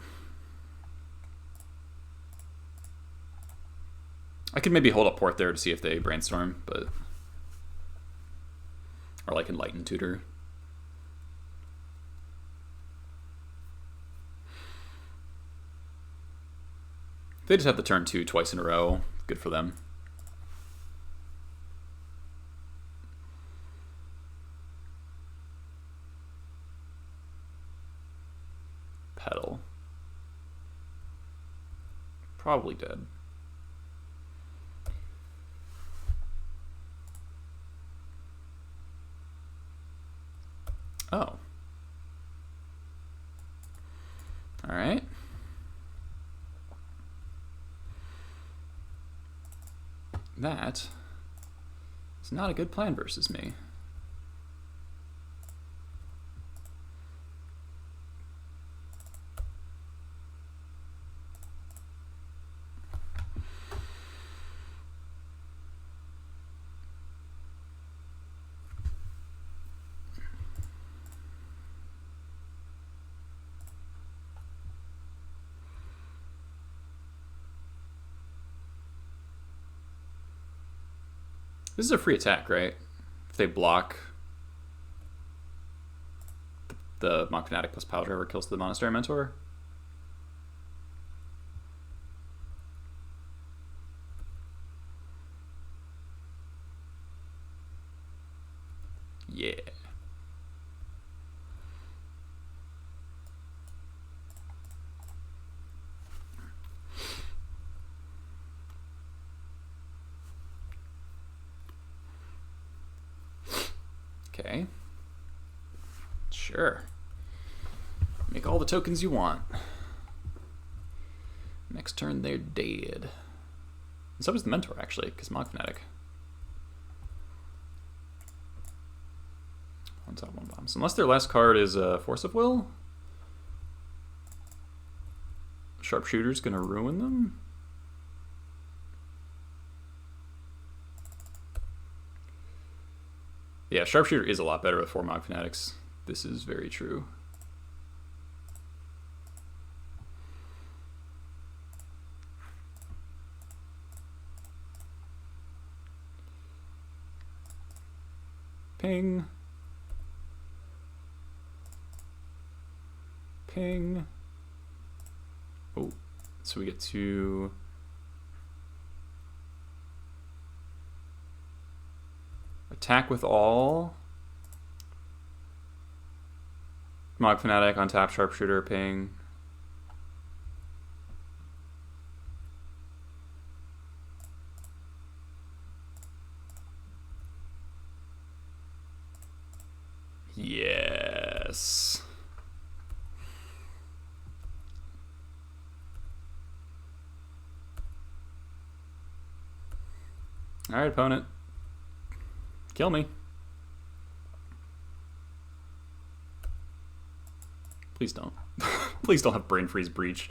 I could maybe hold up Port there to see if they brainstorm, but... Or like Enlighten Tutor. They just have the turn 2 twice in a row. Good for them. Probably dead. Oh. Alright. That is not a good plan versus me. This is a free attack, right? If they block the Monk Fanatic plus Pile Driver kills the Monastery Mentor. Yeah. Okay. Sure. Make all the tokens you want. Next turn, they're dead. And so is the Mentor, actually, because Monk Fanatic. One top, one bottom. So unless their last card is Force of Will, Sharpshooter's gonna ruin them. Yeah, Sharpshooter is a lot better with 4 Monk Fanatics. This is very true. Ping. Ping. Oh, so we get to... attack with all. Monk Fanatic on tap, Sharpshooter, ping. Yes. All right, opponent. Kill me. Please don't. Please don't have Brain Freeze Breach.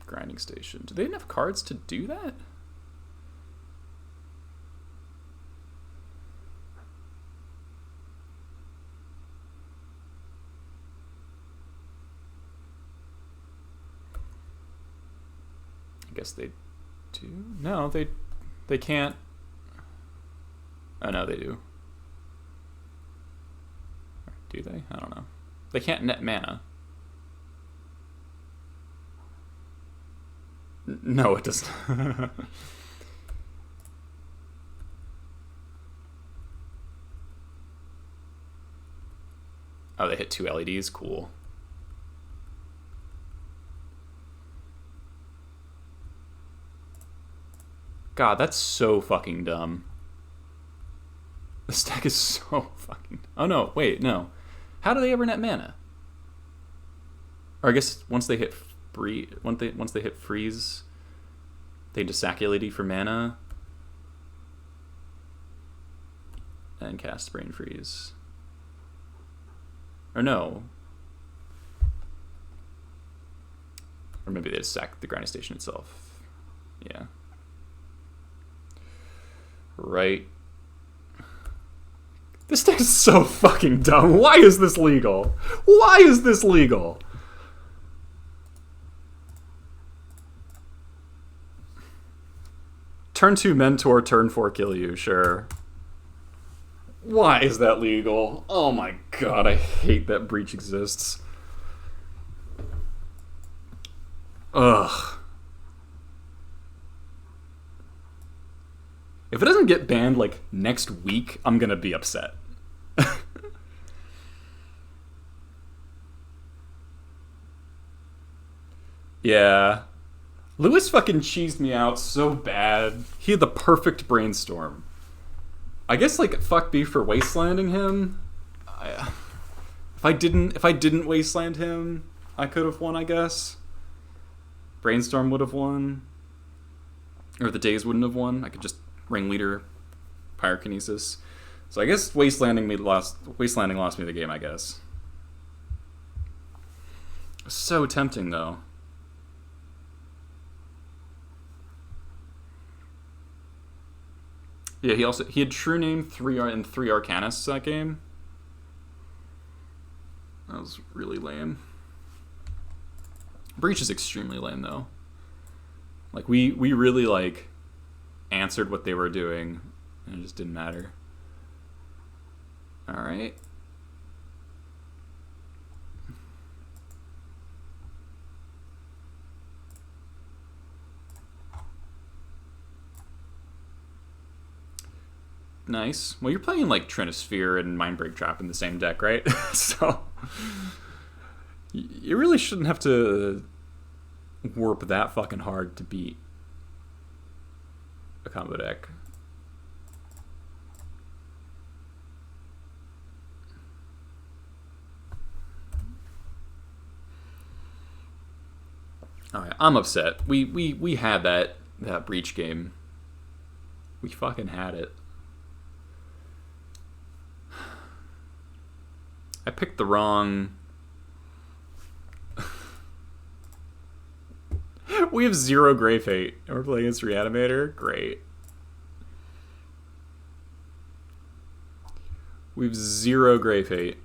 Grinding Station. Do they have enough cards to do that? I guess they do. No, they can't. Oh no, they do. Do they? I don't know. They can't net mana. No, it doesn't. Oh, they hit 2 LEDs? Cool. God, that's so fucking dumb. This deck is so fucking... Oh no, wait, no. How do they ever net mana? Or I guess once they hit once they hit freeze, they just sack LED for mana and cast Brain Freeze. Or no. Or maybe they just sack the Grinding Station itself. Yeah. Right. This deck is so fucking dumb. Why is this legal? Why is this legal? Turn 2 Mentor, turn 4 kill you, sure. Why is that legal? Oh my god, I hate that Breach exists. Ugh. If it doesn't get banned, like, next week, I'm gonna be upset. Yeah. Lewis fucking cheesed me out so bad. He had the perfect brainstorm. I guess, like, fuck B for wastelanding him. If I didn't wasteland him, I could have won, I guess. Brainstorm would have won. Or the Days wouldn't have won. I could just ringleader pyrokinesis. So I guess wastelanding lost me the game, I guess. So tempting though. Yeah, he had True Name, 3 and 3 Arcanists that game. That was really lame. Breach is extremely lame though. Like we really like answered what they were doing and it just didn't matter. Alright. Nice. Well, you're playing like Trinosphere and Mindbreak Trap in the same deck, right? So you really shouldn't have to warp that fucking hard to beat a combo deck. Alright, I'm upset. We had that Breach game. We fucking had it. I picked the wrong... We have 0 Grey Fate, and we're playing against Reanimator? Great. We have 0 Grey Fate.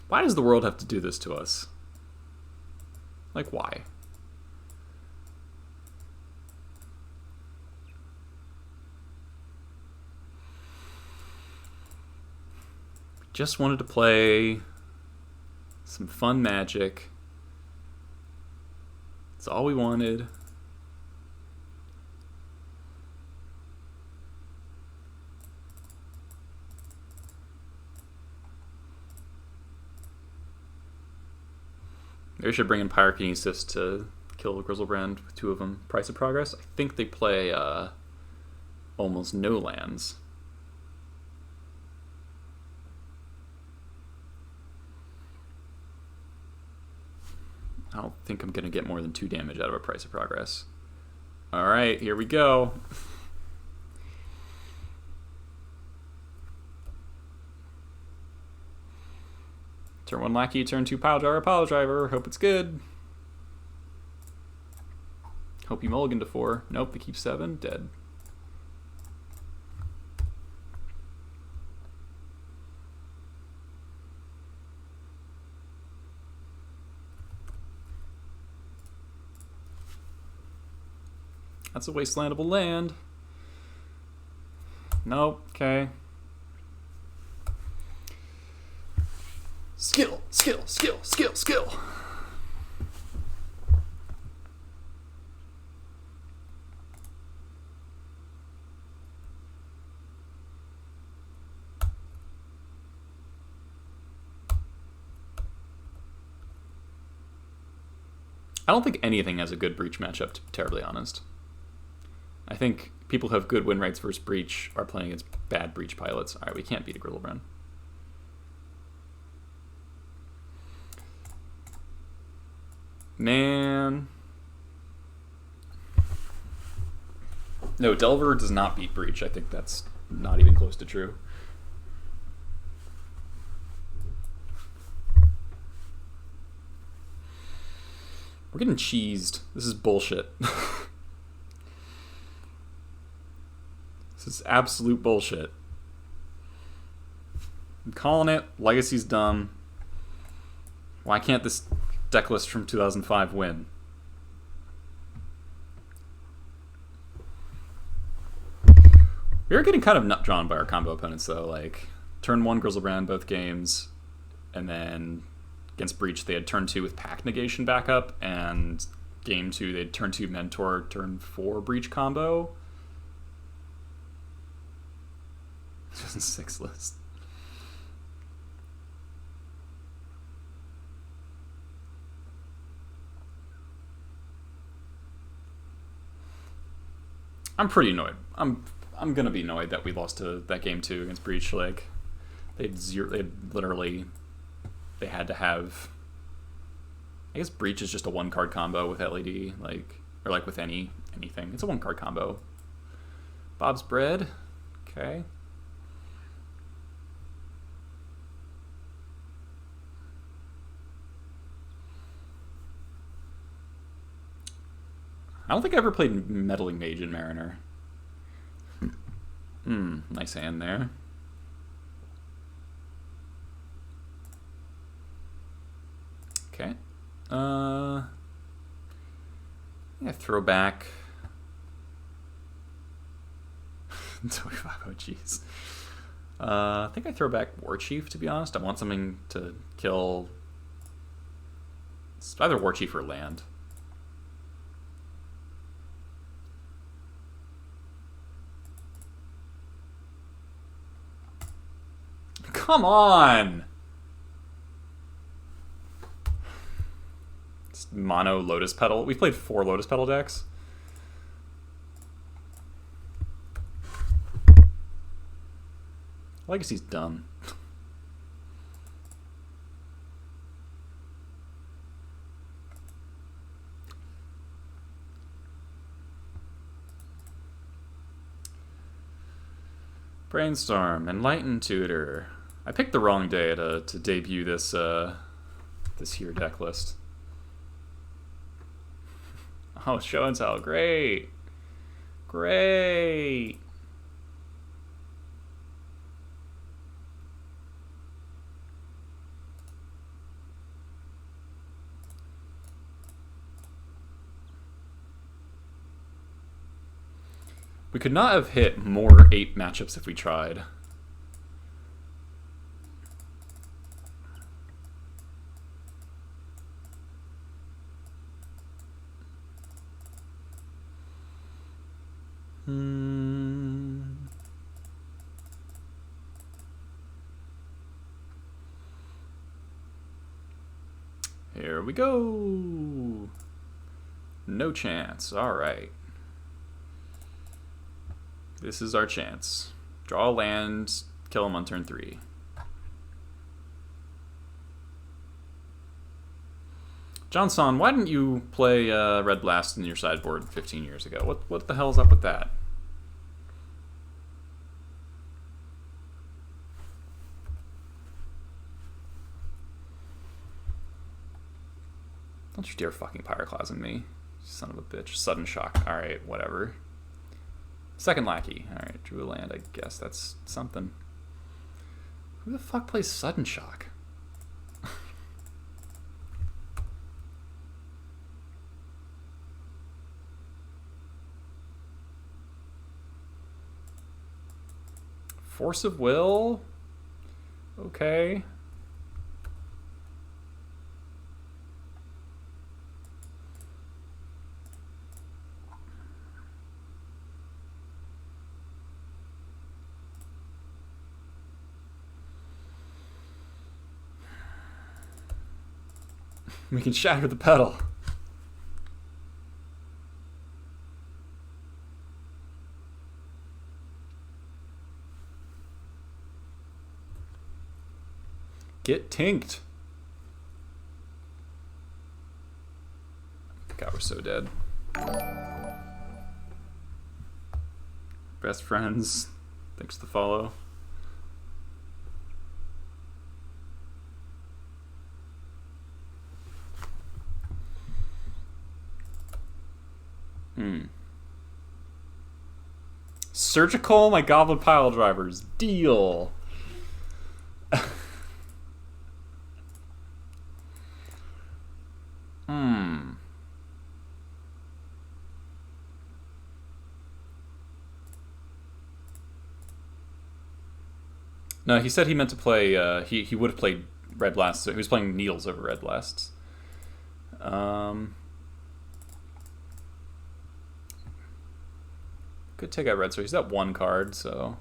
Why does the world have to do this to us? Like, why? Just wanted to play some fun Magic. That's all we wanted. Maybe we should bring in Pyrokinesis to kill Grizzlebrand with 2 of them. Price of Progress. I think they play almost no lands. I don't think I'm going to get more than 2 damage out of a Price of Progress. Alright, here we go. Turn 1 Lackey, turn 2 Pile Driver. Hope it's good. Hope you mulligan to 4. Nope, they keep 7. Dead. That's a wastelandable land. Nope, okay. Skill, skill, skill, skill, skill. I don't think anything has a good Breach matchup, to be terribly honest. I think people who have good win rates versus Breach are playing against bad Breach pilots. Alright, we can't beat a Grizzlebrand. Man. No, Delver does not beat Breach. I think that's not even close to true. We're getting cheesed. This is bullshit. This is absolute bullshit. I'm calling it. Legacy's dumb. Why can't this deck list from 2005 win. We are getting kind of nut drawn by our combo opponents, though. Like, turn 1, Grizzlebrand both games, and then against Breach, they had turn 2 with Pact Negation backup, and game 2, they had turn 2 Mentor, turn 4 Breach combo. 2006 list. I'm pretty annoyed. I'm gonna be annoyed that we lost to that game 2 against Breach. Like, they had to have. I guess Breach is just a 1-card combo with LED, like, or like with anything. It's a 1-card combo. Bob's Bread, okay. I don't think I ever played Meddling Mage in Mariner. Nice hand there. Okay. Yeah, throw back. 25, oh jeez. I think I throw back War Chief, to be honest. I want something to kill. It's either War Chief or land. Come on! It's mono Lotus Petal. We played 4 Lotus Petal decks. Legacy's done. Brainstorm, Enlightened Tutor. I picked the wrong day to debut this this here deck list. Oh, show and tell, great, great. We could not have hit more 8 matchups if we tried. Here we go. No chance. All right. This is our chance. Draw a land, kill him on turn 3. Jon Sonne, why didn't you play Red Blast in your sideboard 15 years ago? What the hell's up with that? Don't you dare fucking Pyroclasm me. Son of a bitch. Sudden Shock. Alright, whatever. Second Lackey. Alright, drew a land, I guess that's something. Who the fuck plays Sudden Shock? Force of Will? Okay. We can shatter the pedal. Get tinked. God, we're so dead. Best friends. Thanks for the follow. Surgical, my Goblin Pile Drivers. Deal. No, he said he meant to play. He would have played Red Blasts. So he was playing Needles over Red Blasts. Could take out Red, so he's got one card. So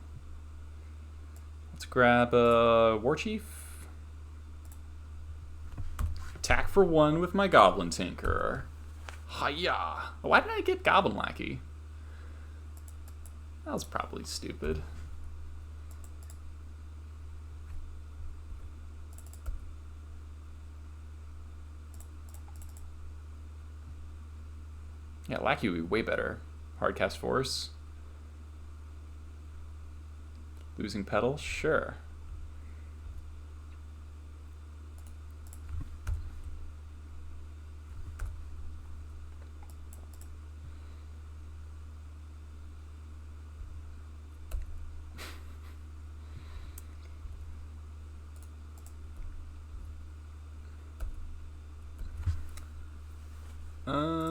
let's grab War Chief. Attack for 1 with my Goblin Tinker. Hiya! Why did I get Goblin Lackey? That was probably stupid. Yeah, Lackey would be way better. Hardcast Force. Losing Petal? Sure.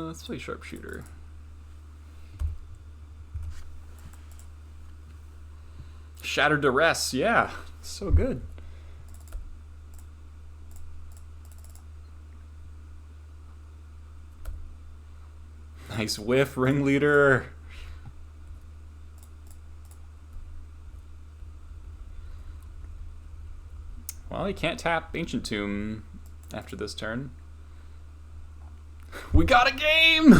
Let's play Sharpshooter. Shattered Duress, yeah. So good. Nice whiff, Ringleader. Well, he can't tap Ancient Tomb after this turn. We got a game!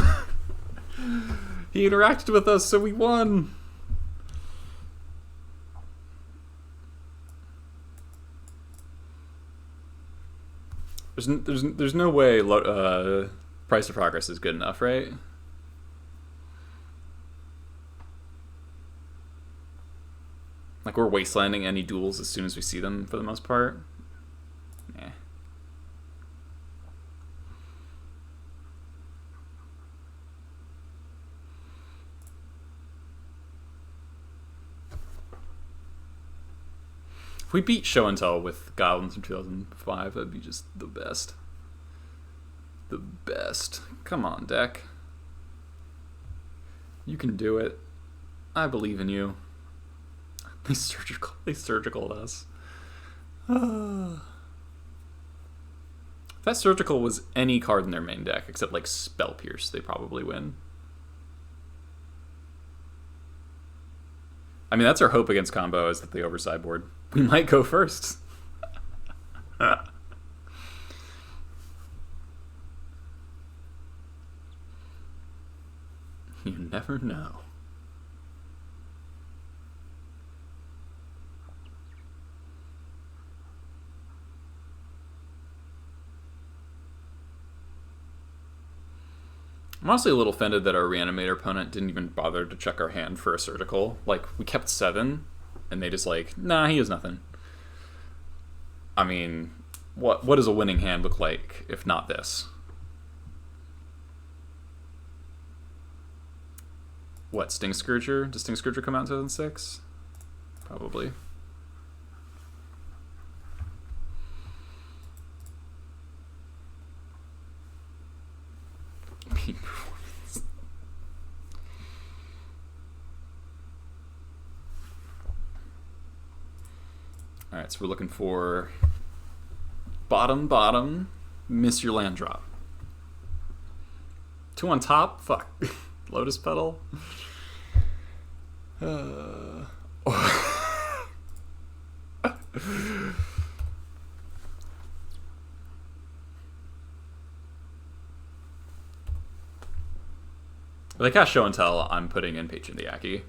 He interacted with us, so we won. There's no way Price of Progress is good enough, right? Like, we're wastelanding any duels as soon as we see them, for the most part. Yeah. If we beat Show and Tell with Goblins from 2005, that'd be just the best. The best. Come on, deck. You can do it. I believe in you. They surgical us. If that surgical was any card in their main deck, except like Spell Pierce, they probably win. I mean, that's our hope against combo, is that they oversideboard. We might go first. You never know. I'm honestly a little offended that our Reanimator opponent didn't even bother to check our hand for a surgical. Like, we kept 7, and they just like, nah, he has nothing. I mean, what does a winning hand look like if not this? What, Sting Scourger? Does Sting Scourger come out in 2006? Probably. Peak performance. Alright, so we're looking for bottom, miss your land drop. 2 on top? Fuck. Lotus Petal? If they cast Show and Tell, I'm putting in Patron Diaki.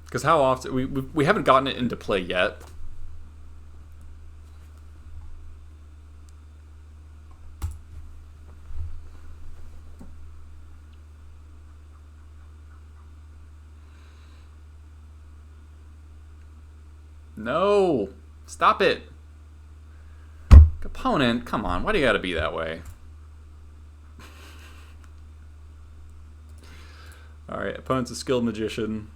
Because how often... We haven't gotten it into play yet. No! Stop it! Opponent, come on, why do you gotta be that way? Alright, opponent's a skilled magician.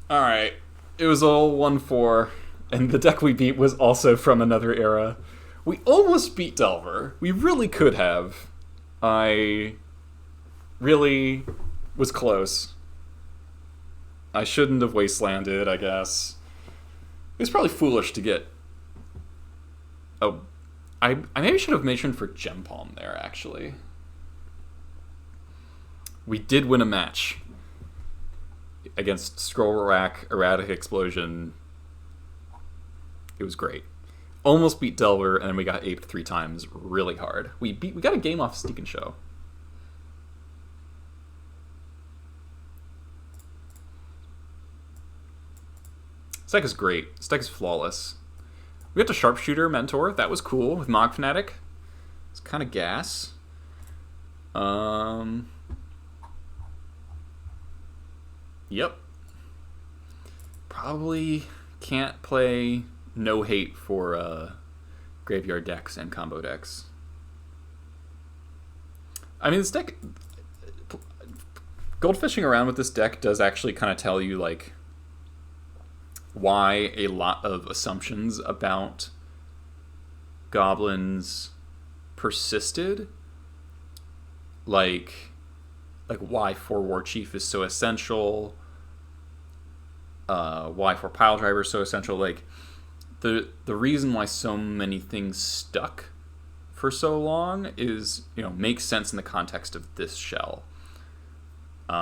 Alright, it was all 1-4, and the deck we beat was also from another era. We almost beat Delver. We really could have. I Really was close. I shouldn't have wastelanded, I guess. It was probably foolish to get... Oh, I maybe should have mentioned for Gem Palm there, actually. We did win a match against Scroll Rack, Erratic Explosion. It was great. Almost beat Delver, and then we got aped 3 times really hard. We got a game off Steak and Show. This deck is great. This deck is flawless. We got the Sharpshooter Mentor. That was cool with Mog Fanatic. It's kind of gas. Yep. Probably can't play No Hate for graveyard decks and combo decks. I mean, this deck... Goldfishing around with this deck does actually kind of tell you, like, why a lot of assumptions about goblins persisted. Like why 4 War Chief is so essential, why 4 Pile Driver is so essential. Like, the reason why so many things stuck for so long is, you know, makes sense in the context of this shell. It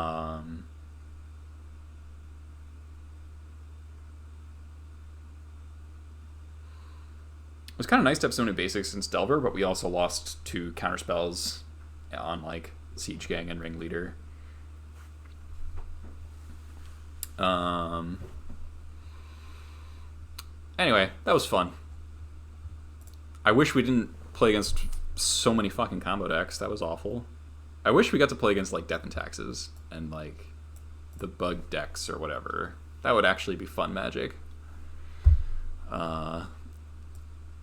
was kind of nice to have so many basics since Delver, but we also lost 2 counterspells on, like, Siege Gang and Ringleader. Anyway, that was fun. I wish we didn't play against so many fucking combo decks. That was awful. I wish we got to play against, like, Death and Taxes and, like, the bug decks or whatever. That would actually be fun magic.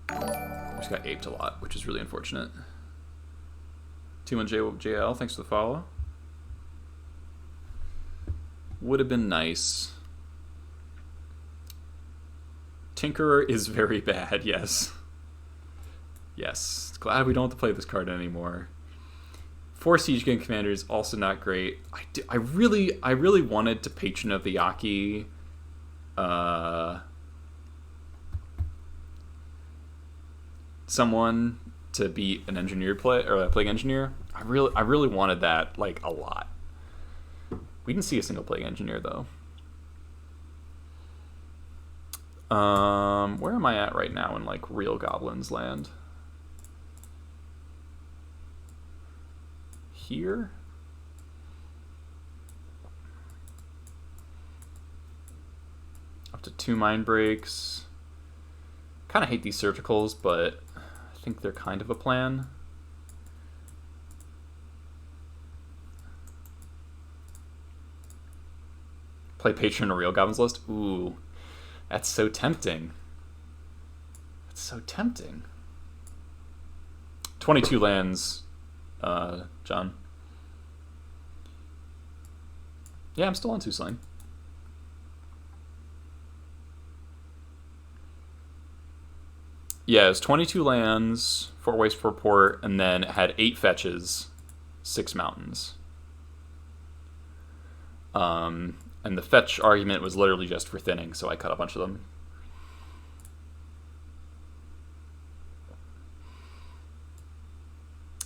Just got aped a lot, which is really unfortunate. T1JL, thanks for the follow. Would have been nice. Tinkerer is very bad, yes. Yes, glad we don't have to play this card anymore. 4 Siege Gang Commanders, also not great. I really wanted to Patron of the Yaki. Someone to beat an engineer play, or a plague engineer. I really wanted that, like, a lot. We didn't see a single plague engineer though. Where am I at right now in, like, real goblins land? Here? Up to 2 mind breaks. Kind of hate these surgicals, but I think they're kind of a plan. Play Patron or Real Goblins list? Ooh, that's so tempting. That's so tempting. 22 lands, John. Yeah, I'm still on 2 Slain. Yeah, it was 22 lands, 4 waste, 4 port, and then it had 8 fetches, 6 mountains. And the fetch argument was literally just for thinning, so I cut a bunch of them.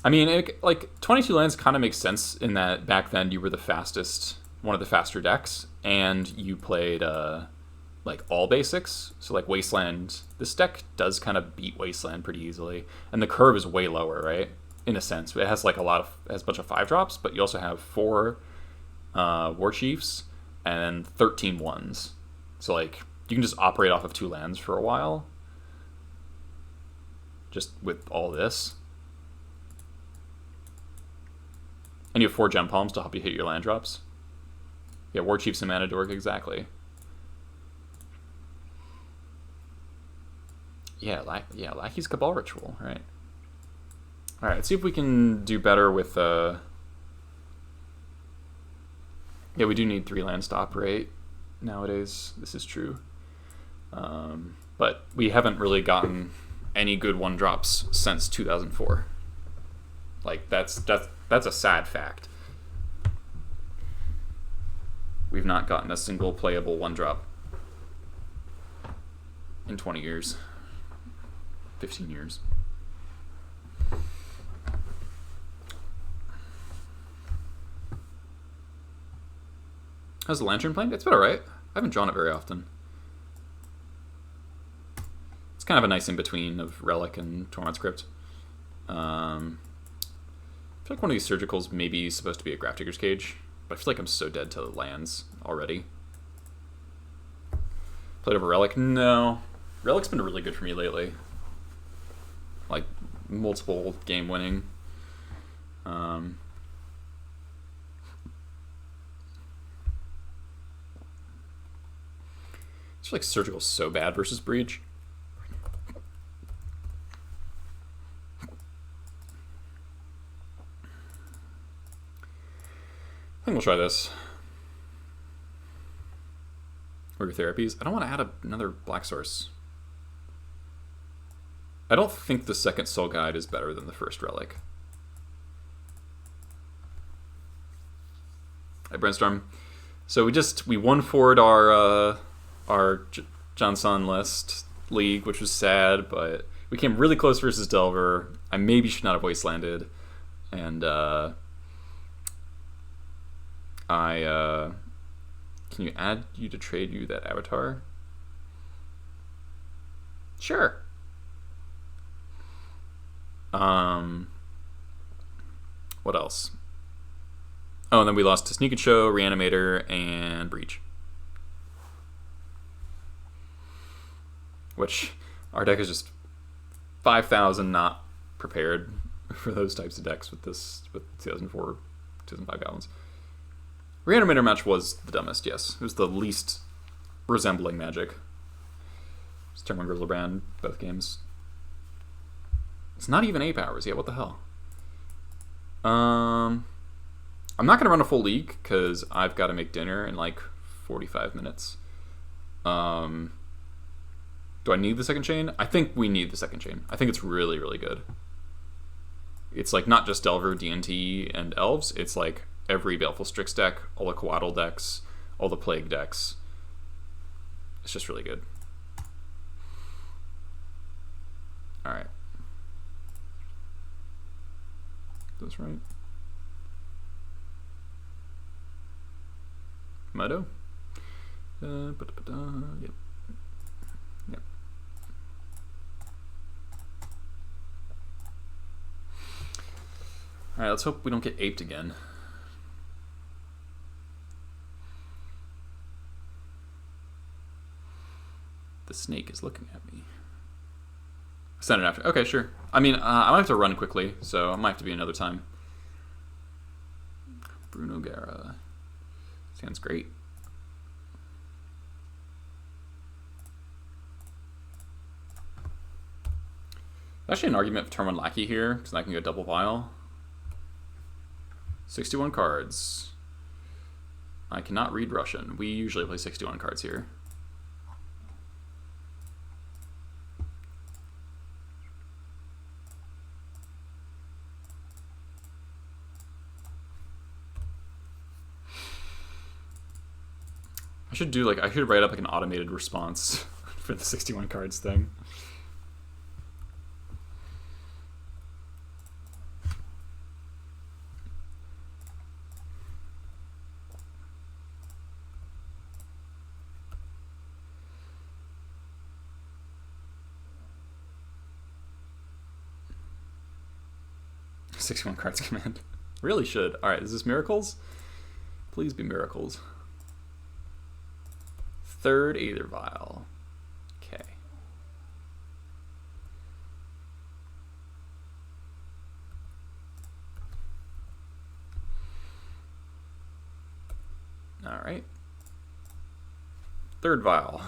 I mean, like, 22 lands kind of makes sense in that back then you were the fastest, one of the faster decks, and you played, like, all basics. So, like, Wasteland, this deck does kind of beat Wasteland pretty easily. And the curve is way lower, right? In a sense. It has, like, it has a bunch of 5-drops, but you also have 4 War Chiefs and 13 ones. So, like, you can just operate off of 2 lands for a while. Just with all this. And you have 4 Gem Palms to help you hit your land drops. Yeah, War Chiefs and Mana Dork, exactly. Yeah, Lackey's Cabal Ritual, right. Alright, let's see if we can do better with... Yeah, we do need 3 lands to operate nowadays. This is true. But we haven't really gotten any good 1-drops since 2004. Like, that's a sad fact. we've not gotten a single playable 1-drop in 20 years. 15 years. How's the Lantern playing? It's been alright. I haven't drawn it very often. It's kind of a nice in-between of Relic and Torment Script. I feel like one of these Surgicals may be supposed to be a Grafdigger's Cage, but I feel like I'm so dead to lands already. Played over Relic? No. Relic's been really good for me lately. Like, multiple game winning. It's like Surgical's so bad versus Breach. I think we'll try this. Order Therapies. I don't want to add another Black Source. I don't think the second Soul Guide is better than the first Relic. Hi, Brainstorm. So we won forward our Jon Sonne list league, which was sad, but we came really close versus Delver. I maybe should not have Wastelanded, and can you add you to trade you that avatar? Sure. What else? Oh, and then we lost to Sneak and Show, Reanimator, and Breach. Which, our deck is just 5,000 not prepared for those types of decks with 2004, 2005 Goblins. Reanimator match was the dumbest, yes. It was the least resembling Magic. Just turn 1 Grizzle Brand, both games. It's not even 8 powers, yeah, what the hell? I'm not going to run a full league, because I've got to make dinner in like 45 minutes. Do I need the second chain? I think we need the second chain. I think it's really, really good. It's like not just Delver, D&T, and Elves. It's like every Baleful Strix deck, all the Coatl decks, all the Plague decks. It's just really good. Alright. That's right. Moto? Yep. Yep. Alright, let's hope we don't get aped again. The snake is looking at me. Send it after. Okay, sure. I mean, I might have to run quickly, so it might have to be another time. Bruno Guerra. Sounds great. Actually an argument for turn 1 Lackey here, because I can go double pile. 61 cards. I cannot read Russian. We usually play 61 cards here. I should write up like an automated response for the 61 cards thing. "61 cards command." Really should. Alright, is this Miracles? Please be Miracles. Third Aether Vial. Okay. Alright. Third Vial.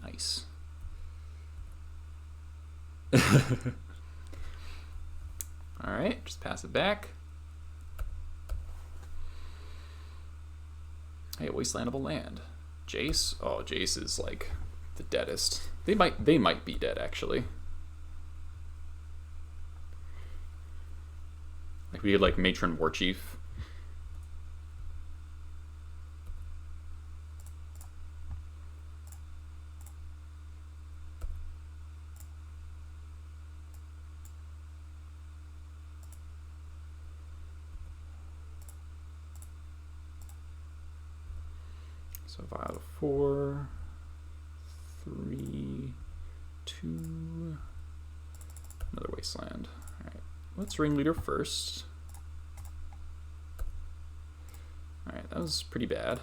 Nice. Alright. Alright, just pass it back. Hey, wastelandable land. Jace? Oh, Jace is like the deadest. They might be dead actually. Like we had like Matron Warchief. So vial 4, 3, 2, another wasteland. All right, let's ringleader first. All right, that was pretty bad.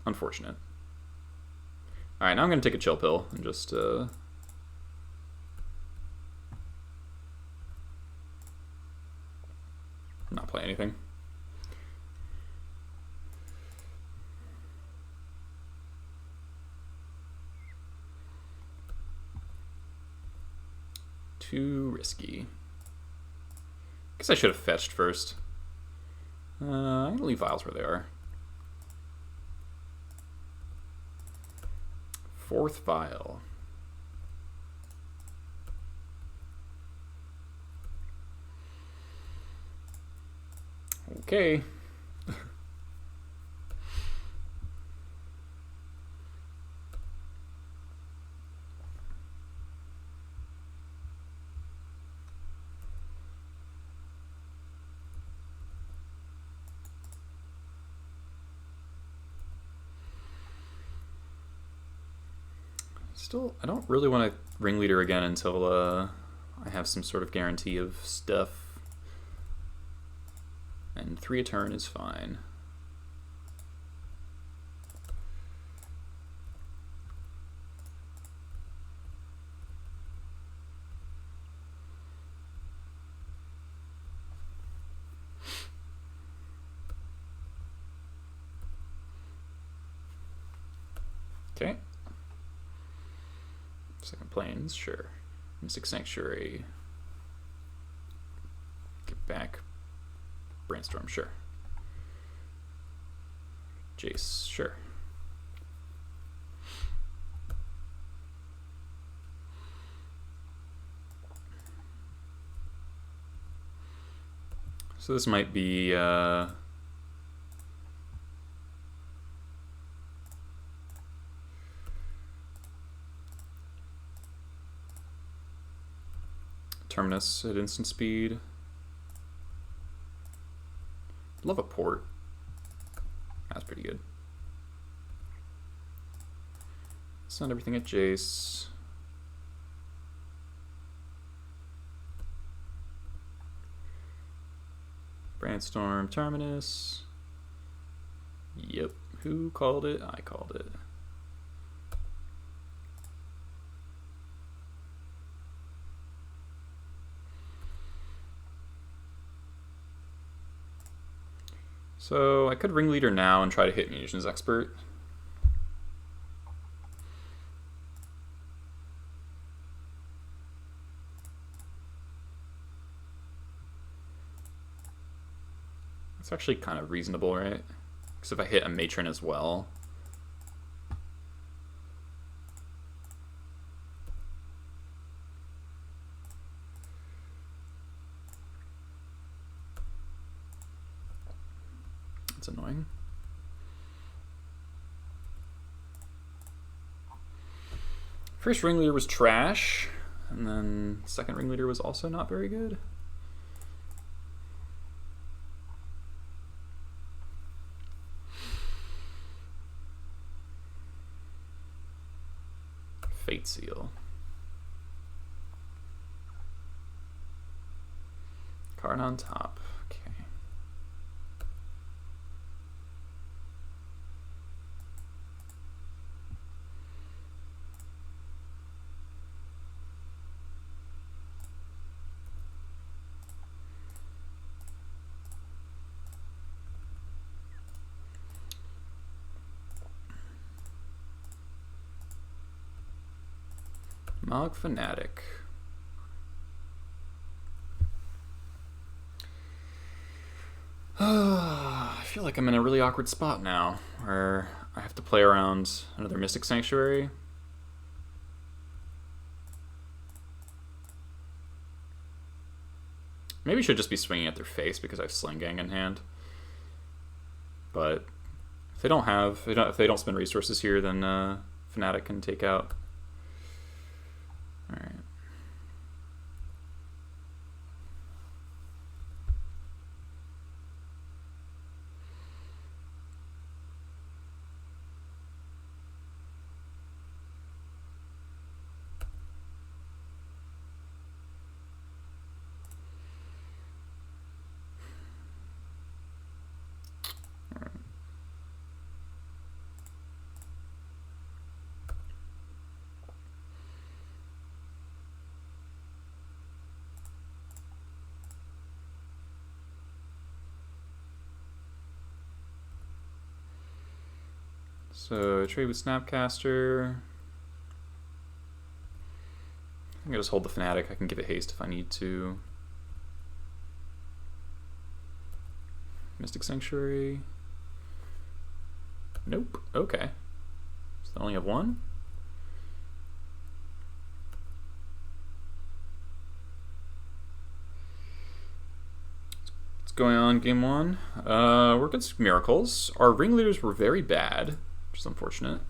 Unfortunate. All right, now I'm gonna take a chill pill and just not play anything. Too risky. Guess I should have fetched first. I'm gonna leave vials where they are. 4th vial. Okay. Still, I don't really want to ringleader again until I have some sort of guarantee of stuff. And 3 a turn is fine. Okay. Second Plains, sure. Mystic Sanctuary. Get back. Brainstorm, sure. Jace, sure. So this might be Terminus at instant speed. Love a port. That's pretty good. Send everything at Jace. Brainstorm, Terminus. Yep. Who called it? I called it. So I could ringleader now and try to hit Munitions Expert. That's actually kind of reasonable, right? Because if I hit a Matron as well. That's annoying. First ringleader was trash, and then second ringleader was also not very good. Fate Seal. Card on top. Okay. Mog Fanatic. I feel like I'm in a really awkward spot now, where I have to play around another Mystic Sanctuary. Maybe I should just be swinging at their face because I have Sling Gang in hand. But if they don't spend resources here, then Fnatic can take out. All right. So trade with Snapcaster. I'm gonna just hold the Fnatic. I can give it haste if I need to. Mystic Sanctuary. Nope. Okay. So I only have one. What's going on, game one? We're against Miracles. Our ringleaders were very bad, which is unfortunate.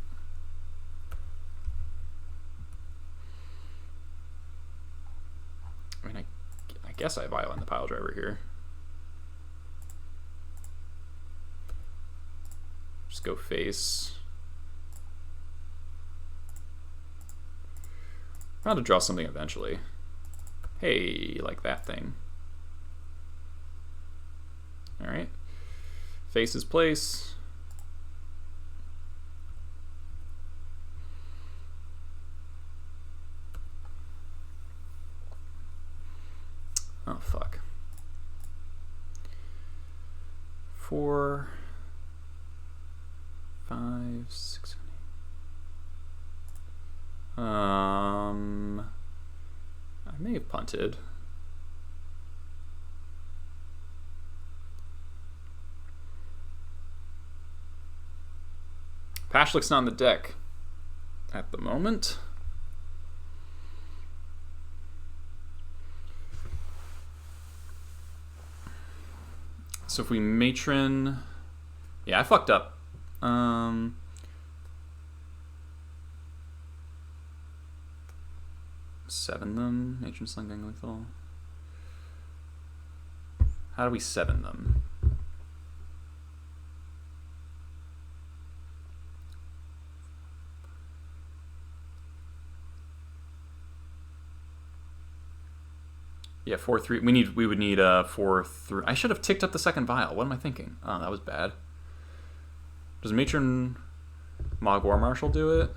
I mean, I guess I violate the pile driver here. Just go face. I'm about to draw something eventually. Hey, like that thing. Alright. Face is place. Oh, fuck. 4, 5, 6, 7, 8. I may have punted. Pashlik's not on the deck at the moment. So if we matron, yeah, I fucked up. Seven them, matron, Sling Gang, lethal. How do we seven them? Yeah, 4-3. We would need 4-3. I should have ticked up the second vial. What am I thinking? Oh, that was bad. Does Matron Mog War Marshal do it?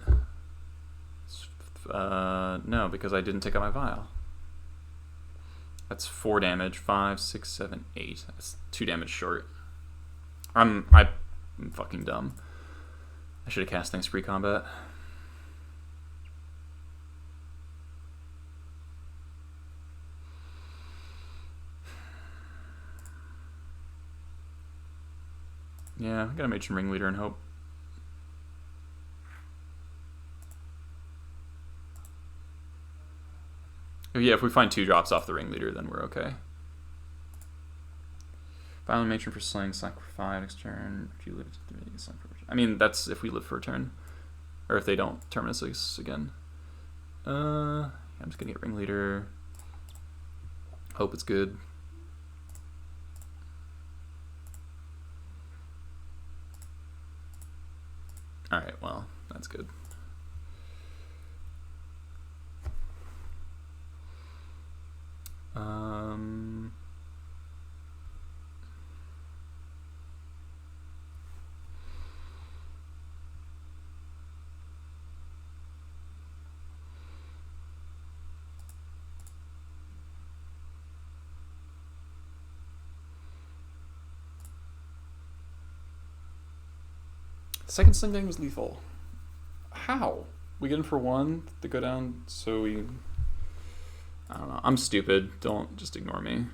No, because I didn't tick up my vial. That's 4 damage. 5, 6, 7, 8. That's 2 damage short. I'm fucking dumb. I should have cast things pre-combat. Yeah, I gotta Matron Ringleader and hope. Oh, yeah, if we find 2 drops off the Ringleader, then we're okay. Violent Matron for Sling, Slang for 5 next turn. If you live to 3, Slang for... I mean, that's if we live for a turn. Or if they don't Terminus us again. Yeah, I'm just gonna get Ringleader. Hope it's good. Alright, well, that's good. Second Sling Gang was lethal. How? we get in for 1 to go down, so we... I don't know. I'm stupid. Don't just ignore me.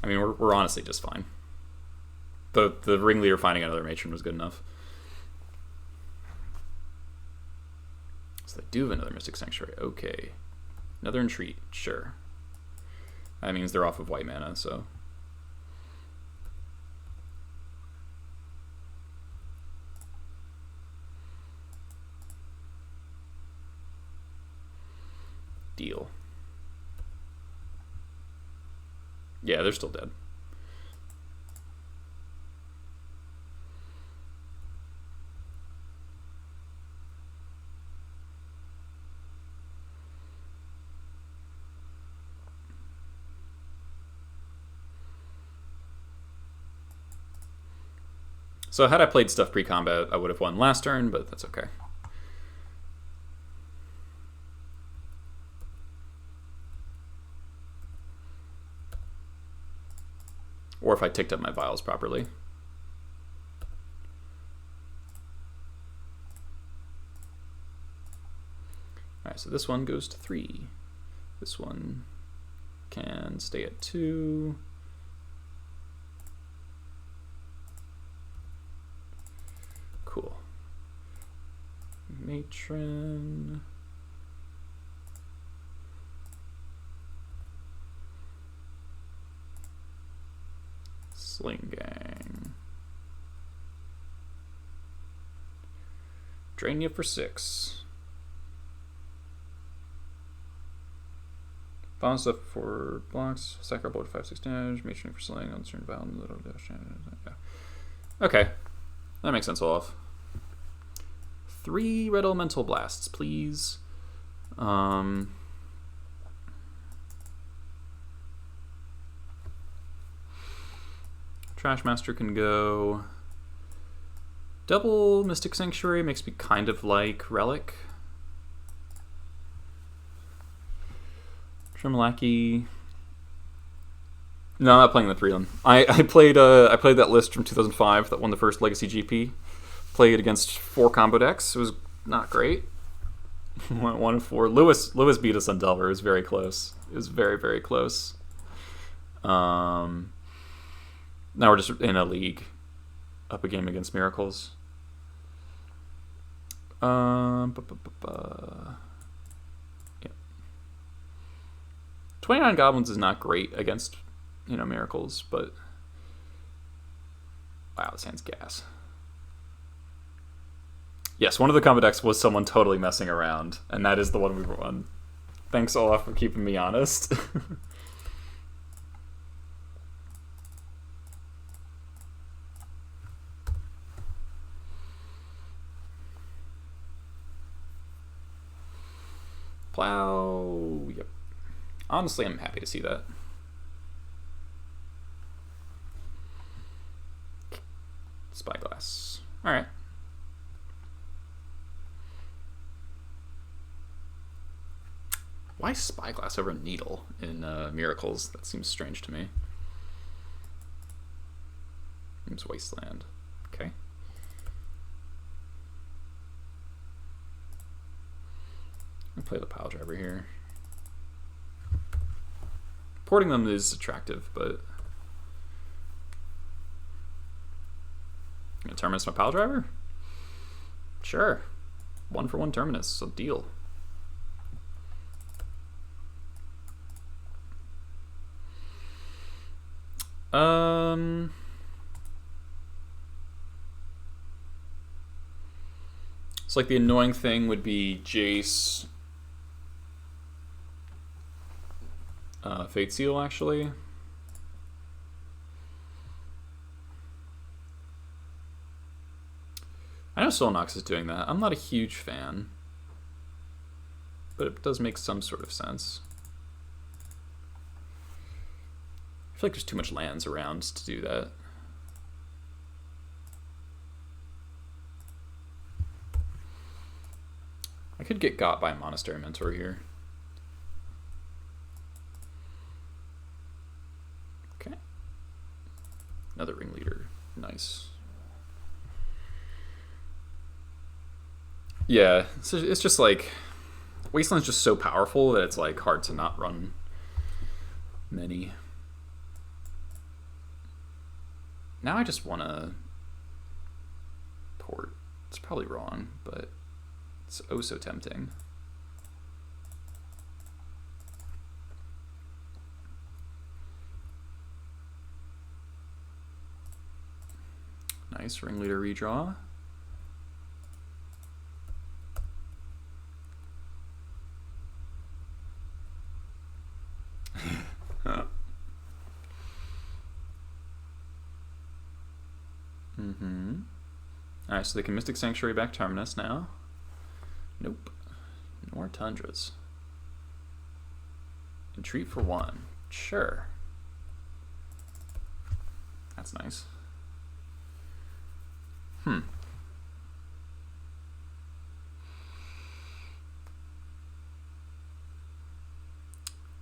I mean, we're honestly just fine. The ringleader finding another matron was good enough. So they do have another Mystic Sanctuary. Okay. Another Entreat. Sure. That means they're off of white mana, so... Deal. Yeah, they're still dead. So had I played stuff pre-combat, I would have won last turn, but that's okay. Or if I ticked up my vials properly. Alright, so this one goes to 3. This one can stay at 2. Cool. Matron. Sling Gang. Drain you for 6. Bounce stuff for blocks. Sack our blow to 5/6 damage. Matron for sling. Uncertain battle. Little dash. Yeah. Okay. That makes sense, Olaf. 3 red elemental blasts, please. Trashmaster can go. Double Mystic Sanctuary makes me kind of like Relic. Trimlaki. No, I'm not playing the 3 of them. I played that list from 2005 that won the first Legacy GP. Played against 4 combo decks. It was not great. 1 of 4. Lewis beat us on Delver. It was very close. It was very, very close. Now we're just in a league. Up a game against Miracles. Yeah. 29 Goblins is not great against, Miracles, but... Wow, this hand's gas. Yes, one of the combo decks was someone totally messing around, and that is the one we won. Thanks, Olaf, for keeping me honest. Plow. Yep. Honestly, I'm happy to see that. Spyglass. Alright. Why Spyglass over Needle in Miracles? That seems strange to me. Seems Wasteland. Okay. I'll play the pile driver here. Porting them is attractive, but... I'm gonna Terminus my pile driver? Sure. 1-for-1 Terminus, so deal. It's like the annoying thing would be Jace, Fate Seal, actually. I know Solnox is doing that. I'm not a huge fan, but it does make some sort of sense. I feel like there's too much lands around to do that. I could get got by a Monastery Mentor here. Okay. Another Ringleader. Nice. Yeah, it's just like... Wasteland's just so powerful that it's like hard to not run many. Now I just want to port. It's probably wrong, but it's oh so tempting. Nice Ringleader redraw. Alright, so they can Mystic Sanctuary back Terminus now. Nope. No more Tundras. Entreat for 1. Sure. That's nice.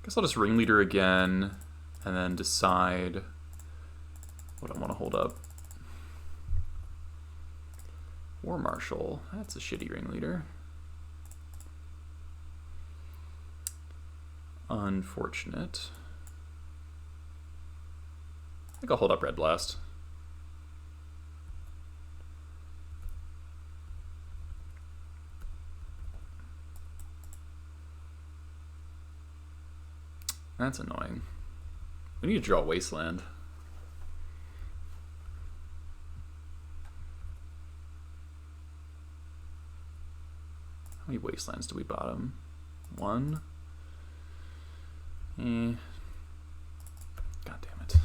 Guess I'll just Ringleader again, and then decide what I want to hold up. War Marshal, that's a shitty Ringleader. Unfortunate. I think I'll hold up Red Blast. That's annoying. We need to draw Wasteland. How many Wastelands do we bottom? 1? God damn it.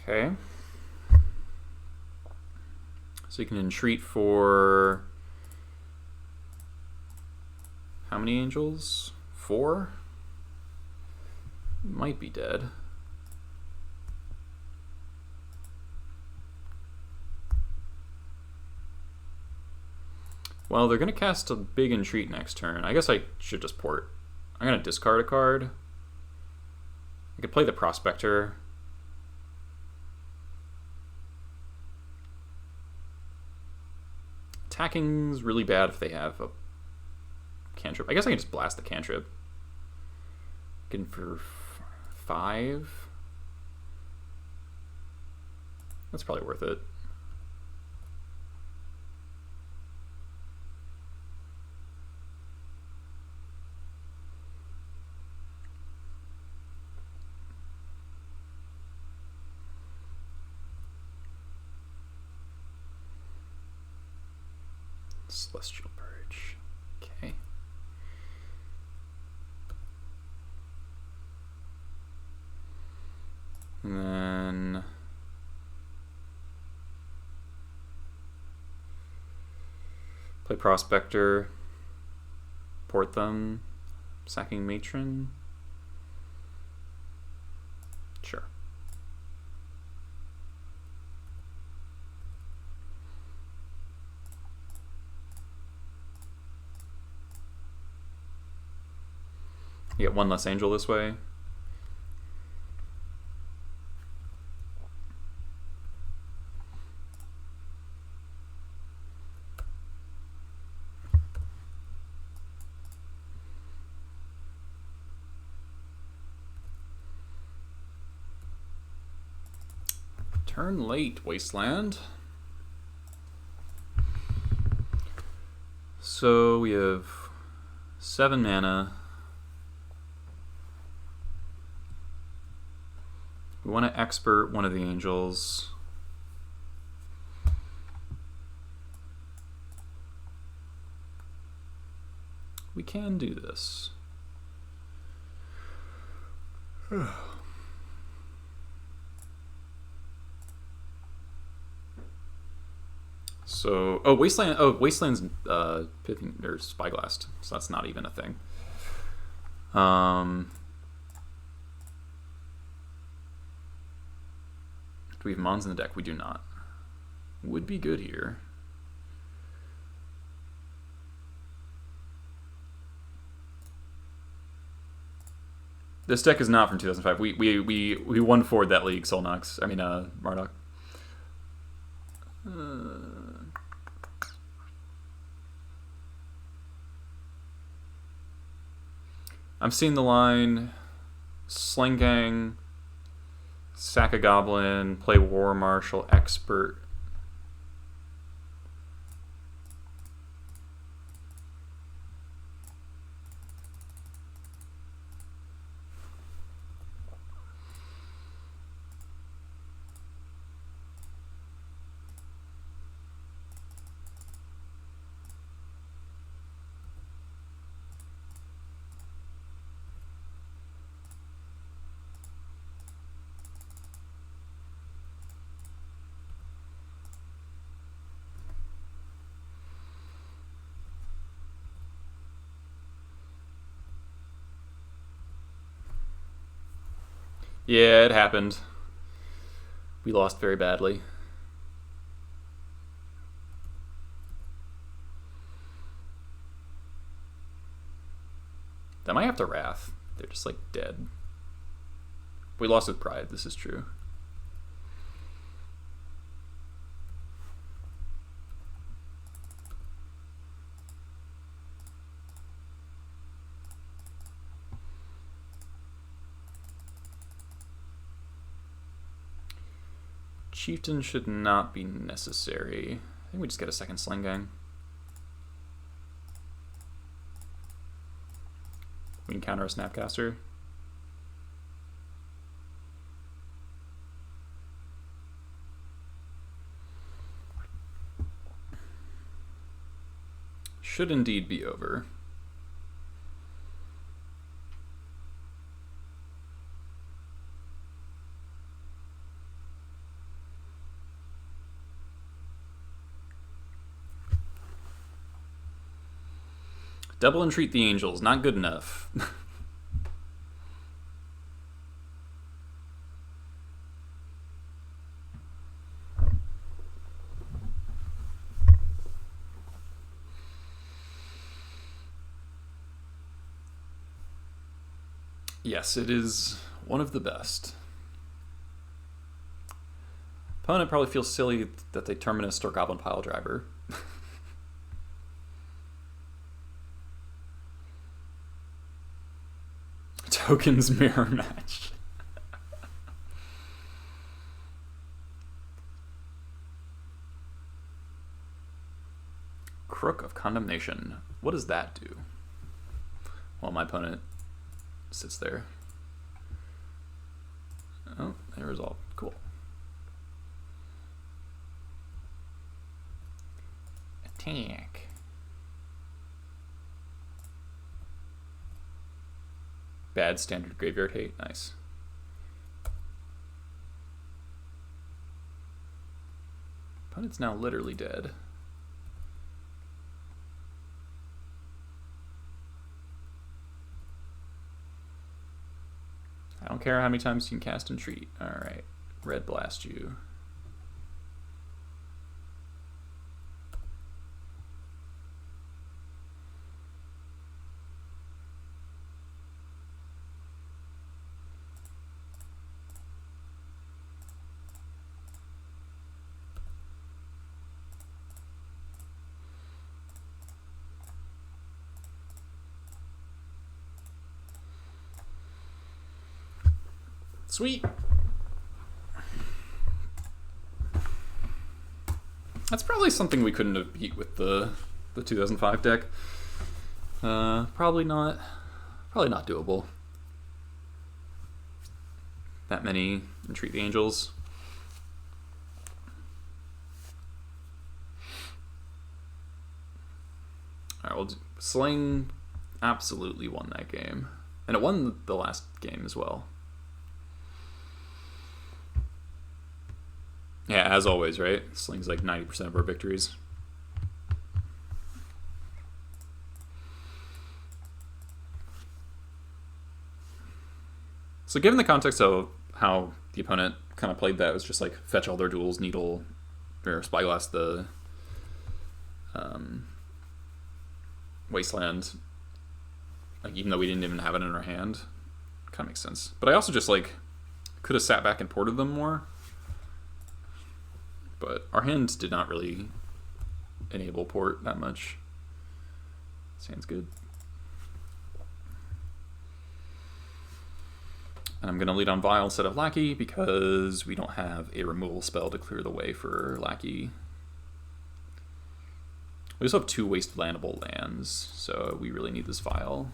Okay. So you can entreat for how many angels? 4? Might be dead. Well, they're gonna cast a big entreat next turn. I guess I should just port. I'm gonna discard a card. I could play the Prospector. Attacking's really bad if they have a cantrip. I guess I can just blast the cantrip. Getting for 5. That's probably worth it. Celestial Purge. Okay. And then play Prospector, port them, sacking Matron. Sure. You get 1 less angel this way. Turn late, Wasteland. So we have 7 mana. We want to expert one of the angels. We can do this. So, oh, Wasteland. Oh, Wasteland's pithing or Spyglass, so that's not even a thing. Do we have Mons in the deck? We do not. Would be good here. This deck is not from 2005. We won forward that league, Solnox. I mean, Marduk. I'm seeing the line: Sling Gang, sack a Goblin, play War Marshal, Expert. Yeah, it happened. We lost very badly. That might have to Wrath. They're just like dead. We lost with Pride, this is true. Chieftain should not be necessary. I think we just get a second Sling Gang. We can counter a Snapcaster. Should indeed be over. Double Entreat the Angels, not good enough. Yes, it is one of the best. Opponent probably feels silly that they Terminus or Goblin Pile Driver. Tokens mirror match. Crook of Condemnation. What does that do? Well, my opponent sits there. Oh, they resolve. Cool. Attack. Bad standard graveyard hate. Nice. Opponent's now literally dead. I don't care how many times you can cast Entreat. Alright. Red Blast you. Sweet. That's probably something we couldn't have beat with the 2005 deck. Probably not doable. That many Entreat the Angels. Alright, we'll do Sling absolutely won that game. And it won the last game as well. Yeah, as always, right? Sling's like 90% of our victories. So given the context of how the opponent kind of played that, it was just like fetch all their duels, needle, or spyglass the wasteland, like even though we didn't even have it in our hand, kind of makes sense. But I also just like could have sat back and ported them more, but our hand did not really enable port that much. Sounds good. And I'm going to lead on Vile instead of Lackey because we don't have a removal spell to clear the way for Lackey. We also have 2 wastelandable lands, so we really need this Vile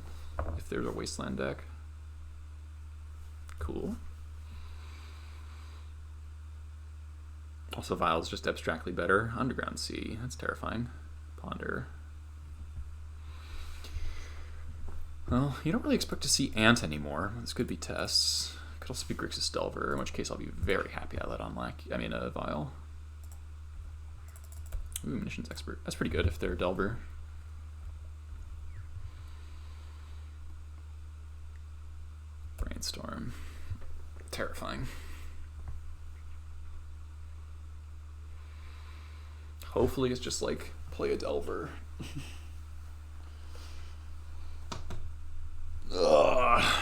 if there's a wasteland deck. Cool. Also, Vile's just abstractly better. Underground Sea, that's terrifying. Ponder. Well, you don't really expect to see Ant anymore. This could be Tests. Could also be Grixis Delver, in which case I'll be very happy I let on Vile. Ooh, Munitions Expert. That's pretty good if they're Delver. Brainstorm. Terrifying. Hopefully it's just like play a Delver. Ugh.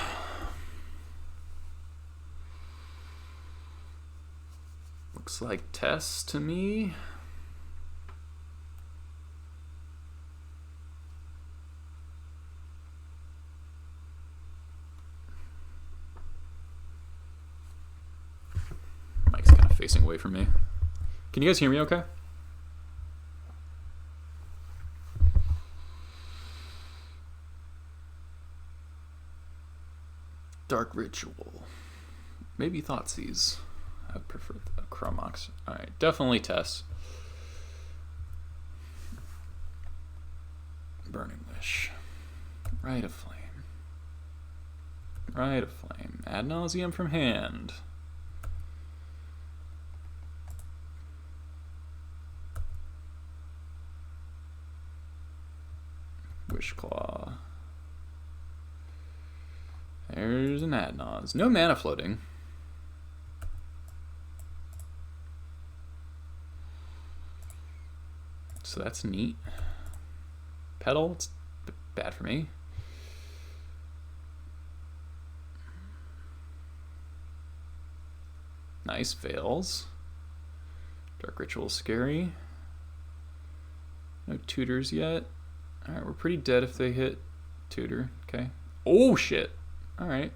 Looks like Tess to me. Mike's kind of facing away from me. Can you guys hear me okay? Dark Ritual. Maybe Thoughtseize. I would prefer Chromox. Alright, definitely Tess. Burning Wish. Rite of Flame. Rite of Flame. Ad nauseum from hand. Wishclaw. There's an Adnaz. No mana floating. So that's neat. Petal, it's bad for me. Nice, fails. Dark Ritual, scary. No tutors yet. Alright, we're pretty dead if they hit tutor. Okay. Oh, shit. Alright.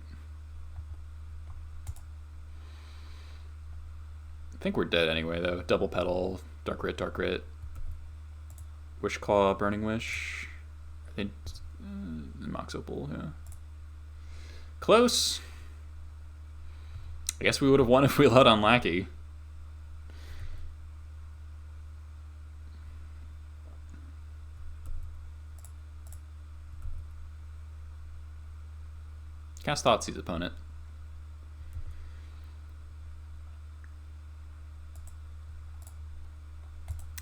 I think we're dead anyway, though. Double Petal, Dark Writ. Wishclaw, Burning Wish. I think Mox Opal, yeah. Close. I guess we would have won if we let on Lackey. Cast Thoughtseize opponent.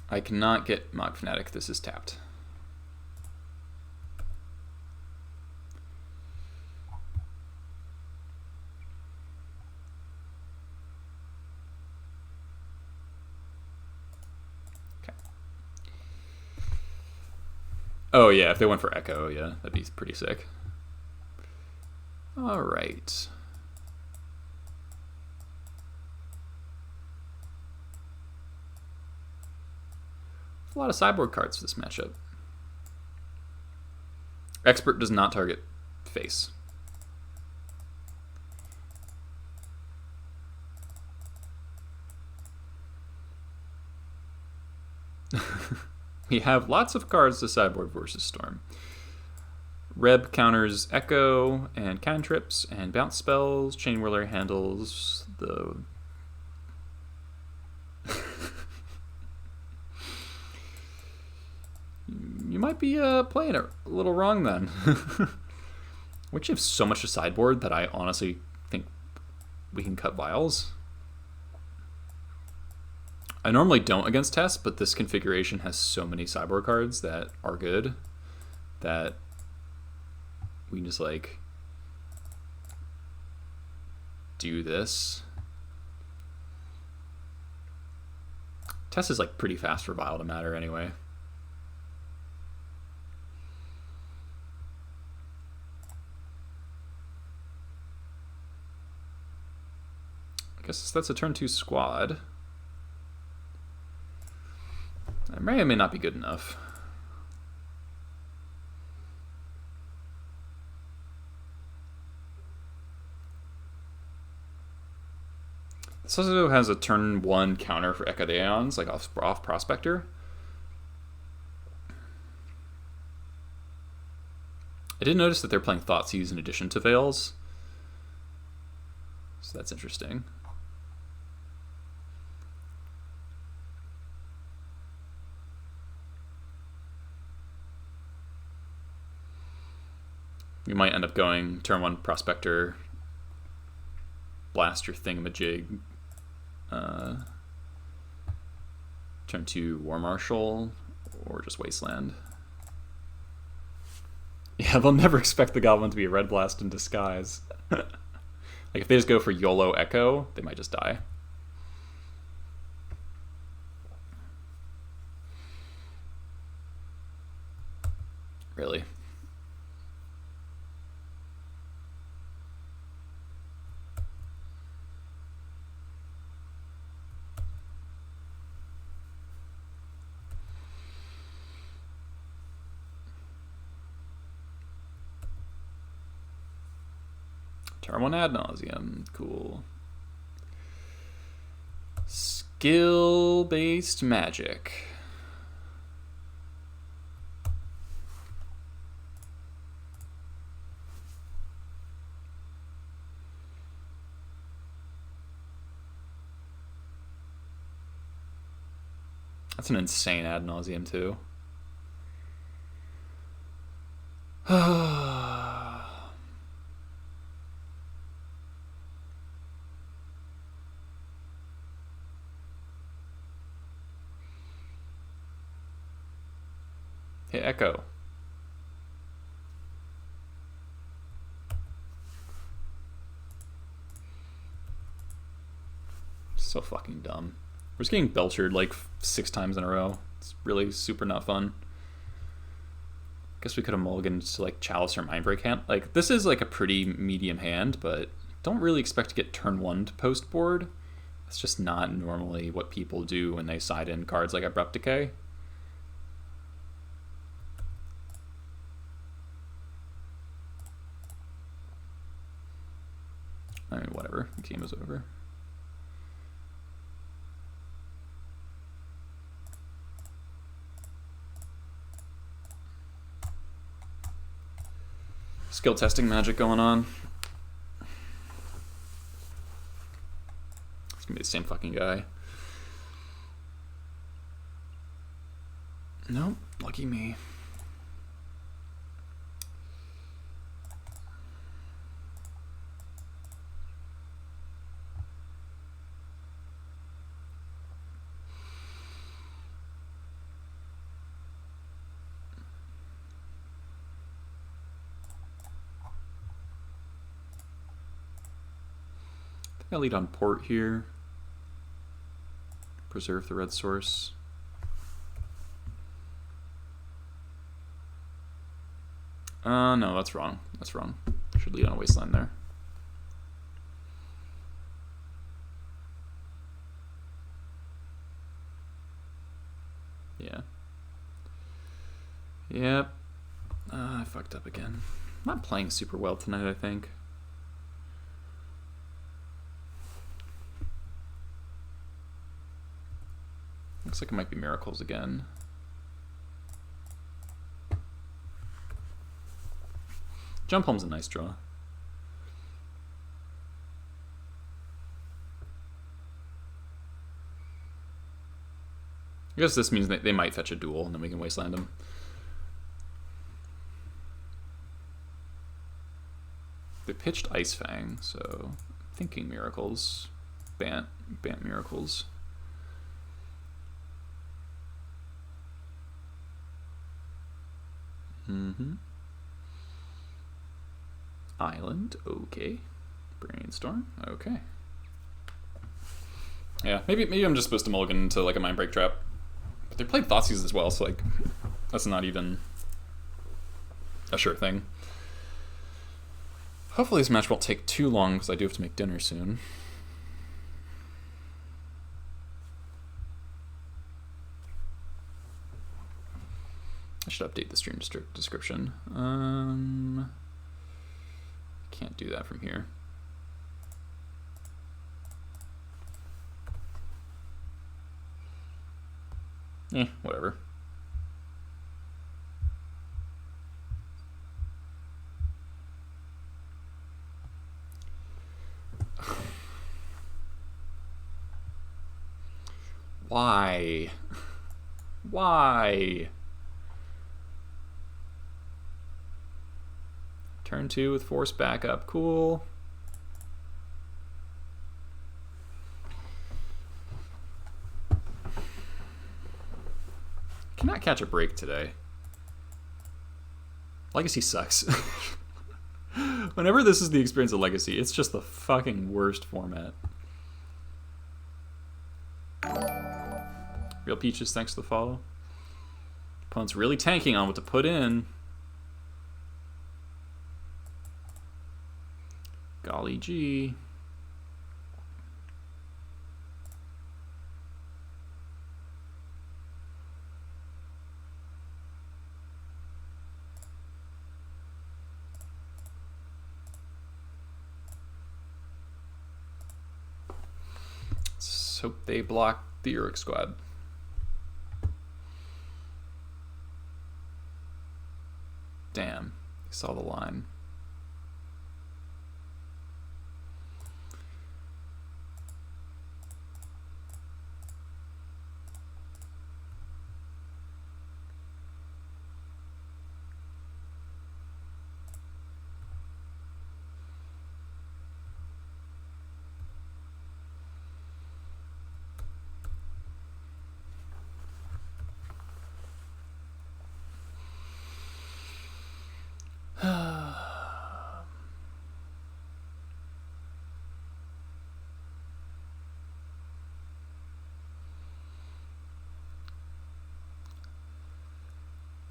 I cannot get Mog Fanatic. This is tapped. Okay. Oh yeah, if they went for Echo, yeah, that'd be pretty sick. All right. A lot of sideboard cards for this matchup. Expert does not target face. We have lots of cards to sideboard versus Storm. Reb counters Echo and cantrips and bounce spells. Chain Whirler handles the... You might be playing it a little wrong then. We have so much to sideboard that I honestly think we can cut vials. I normally don't against tests, but this configuration has so many sideboard cards that are good that we can just like do this. Test is like pretty fast for vial to matter anyway. I guess that's a turn 2 squad. It may or may not be good enough. This also has a turn 1 counter for Echo the Aeons, like off Prospector. I did notice that they're playing Thoughtseize in addition to Veils. So that's interesting. You might end up going turn 1 Prospector, blast your thingamajig, turn 2 War Marshal, or just Wasteland. Yeah, they'll never expect the Goblin to be a Red Blast in disguise. Like if they just go for YOLO Echo, they might just die. Really? Turn 1 ad nauseum. Cool. Skill-based magic. That's an insane ad nauseum too. Hey, Echo. So fucking dumb. We're just getting belchered like 6 times in a row. It's really super not fun. Guess we could have mulliganed to like Chalice or Mindbreak hand. Like this is like a pretty medium hand, but don't really expect to get turn 1 to post board. That's just not normally what people do when they side in cards like Abrupt Decay. I mean, whatever. The game is over. Skill testing magic going on. It's gonna be the same fucking guy. Nope, lucky me. I lead on port here. Preserve the red source. No, that's wrong. That's wrong. Should lead on a wasteland there. Yeah. Yep. I fucked up again. I'm not playing super well tonight, I think. Looks like it might be Miracles again. Jump Home's a nice draw. I guess this means that they might fetch a duel and then we can wasteland them. They pitched Ice Fang, so thinking Miracles. Bant Miracles. Island, okay. Brainstorm, okay. Yeah, maybe I'm just supposed to mulligan into like a Mind Break Trap. But they played Thoughtseize as well, so like that's not even a sure thing. Hopefully this match won't take too long because I do have to make dinner soon. I should update the stream description. Can't do that from here. Whatever. Why? Why? Turn 2 with force backup. Cool. Cannot catch a break today. Legacy sucks. Whenever this is the experience of Legacy, it's just the fucking worst format. Real Peaches, thanks for the follow. Opponent's really tanking on what to put in. Golly gee. Let's hope they block the Uruk squad. Damn, they saw the line.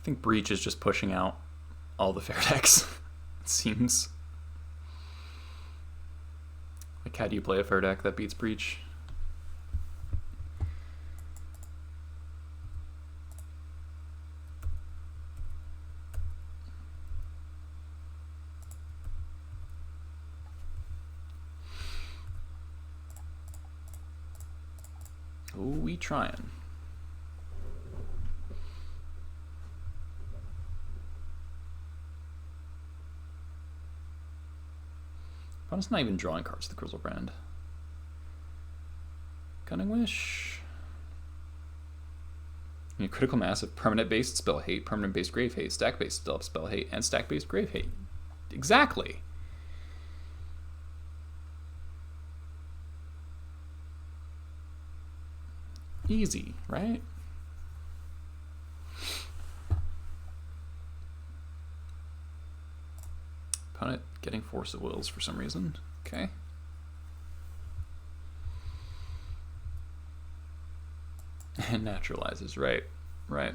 I think Breach is just pushing out all the fair decks, it seems. Like, how do you play a fair deck that beats Breach? Oh, we trying. Opponent's not even drawing cards to the Grizzlebrand. Cunning Wish. Critical Mass of permanent-based Spell Hate, permanent-based Grave Hate, stack-based Spell Hate, and stack-based Grave Hate. Exactly. Easy, right? Opponent getting Force of Wills for some reason. Okay. And naturalizes, right. Right.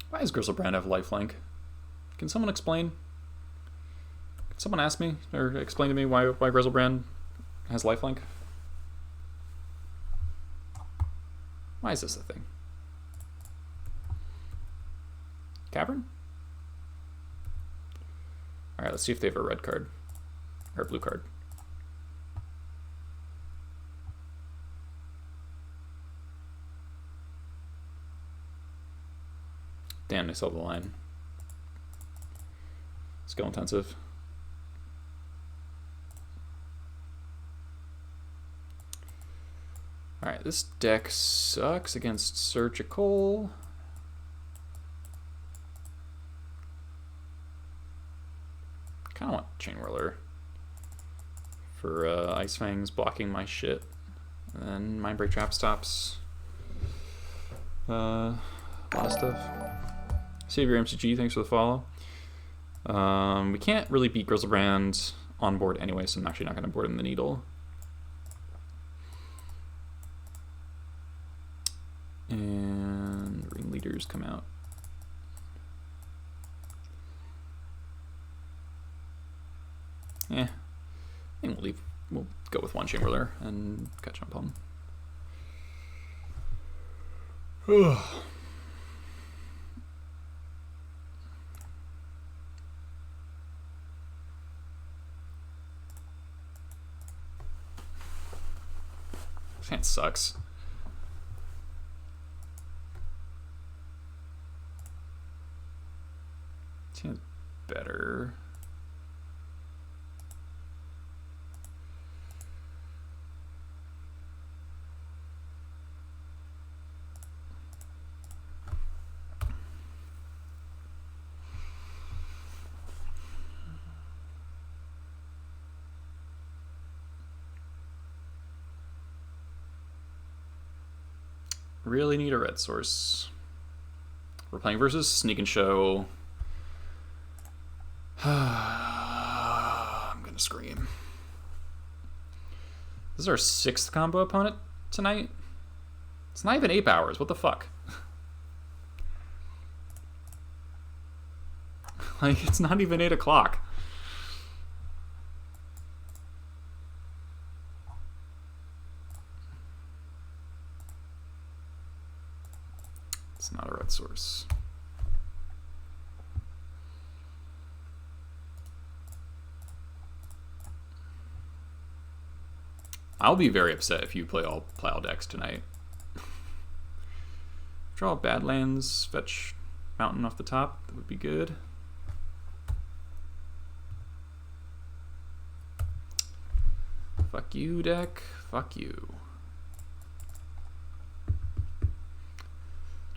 Why does Grizzlebrand have lifelink? Can someone explain? Can someone ask me or explain to me why Grizzlebrand has lifelink? Why is this a thing? Cavern? Alright, let's see if they have a red card. Or a blue card. Damn, they saw the line. Skill intensive. Alright, this deck sucks against Surgical. Kinda want Chain Whirler for Ice Fangs blocking my shit. And then Mindbreak Trap stops. A lot of stuff. Save your MCG, thanks for the follow. We can't really beat Grizzlebrand on board anyway, so I'm actually not going to board in the Needle. And Ringleaders come out. I think we'll go with one Chain Whirler and catch up on. This hand sucks. This hand's better. Really need a red source. We're playing versus Sneak and Show. I'm gonna scream. This is our 6th combo opponent tonight. It's not even 8 hours. What the fuck? Like, it's not even 8 o'clock. It's not a red source. I'll be very upset if you play all plow decks tonight. Draw Badlands, fetch Mountain off the top. That would be good. Fuck you, deck. Fuck you.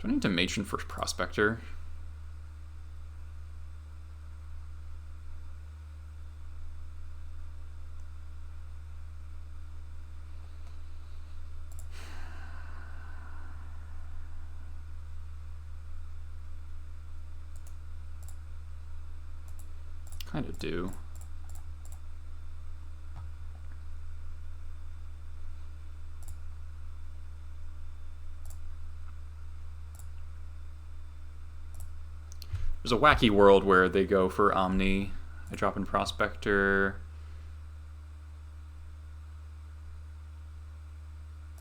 Do I need to Matron for Prospector? Kind of do. There's a wacky world where they go for Omni. I drop in Prospector.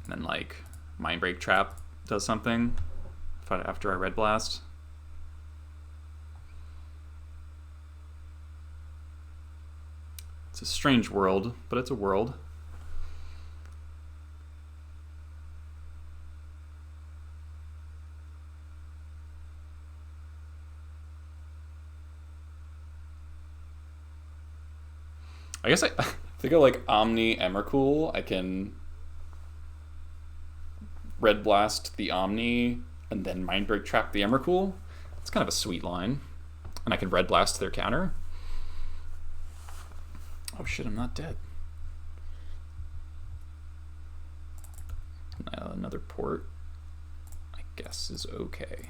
And then, like, Mindbreak Trap does something after I Red Blast. It's a strange world, but it's a world. I guess if I go like Omni Emrakul, I can Red Blast the Omni and then Mindbreak Trap the Emrakul. It's kind of a sweet line. And I can Red Blast their counter. Oh shit, I'm not dead. Another port, I guess, is okay.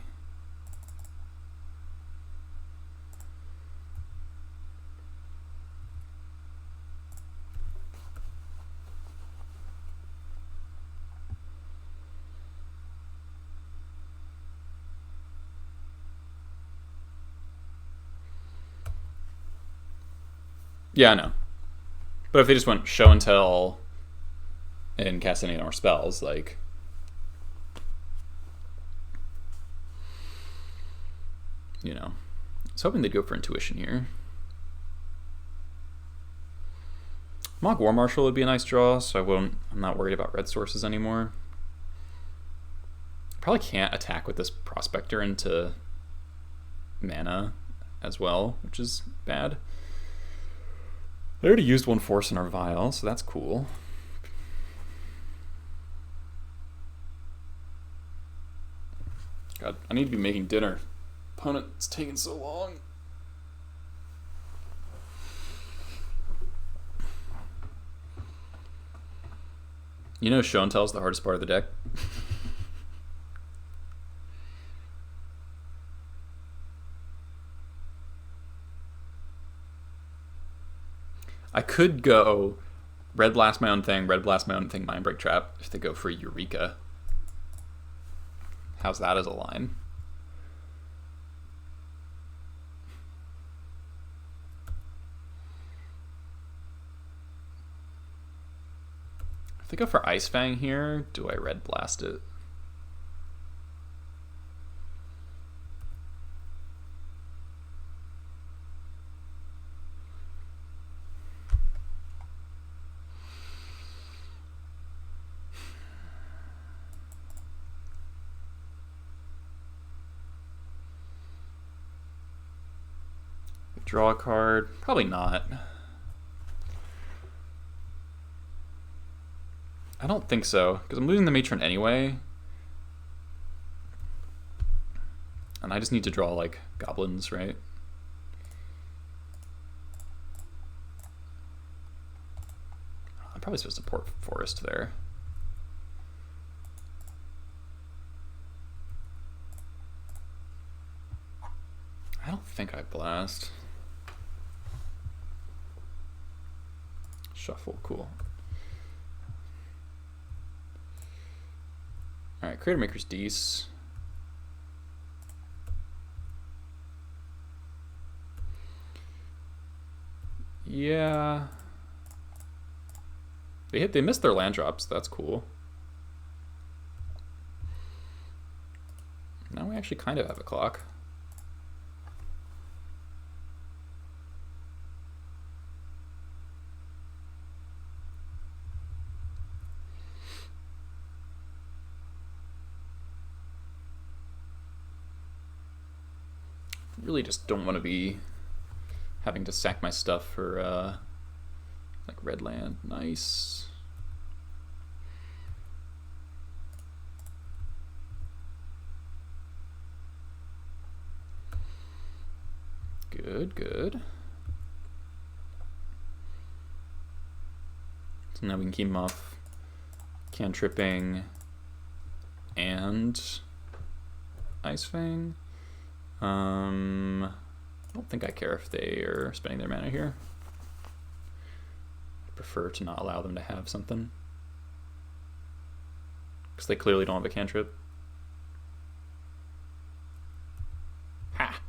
Yeah, I know. But if they just went show and tell and cast any more spells, like... You know. I was hoping they'd go for intuition here. Mog War Marshal would be a nice draw, so I'm not worried about red sources anymore. I probably can't attack with this Prospector into mana as well, which is bad. I already used one force in our vial, so that's cool. God, I need to be making dinner. Opponent's taking so long. You know, show and tell is the hardest part of the deck. I could go red blast my own thing, red blast my own thing, mind break trap if they go for Eureka. How's that as a line? If they go for Ice Fang here, do I red blast it? Draw a card? Probably not. I don't think so, because I'm losing the Matron anyway. And I just need to draw, like, Goblins, right? I'm probably supposed to port Forest there. I don't think I blast. Shuffle, cool. Alright, Creator Maker's Dece. Yeah. They missed their land drops, that's cool. Now we actually kind of have a clock. Really just don't want to be having to sack my stuff for like red land. Nice. Good, good. So now we can keep him off cantripping and Ice Fang. I don't think I care if they are spending their mana here. I prefer to not allow them to have something, because they clearly don't have a cantrip. Ha!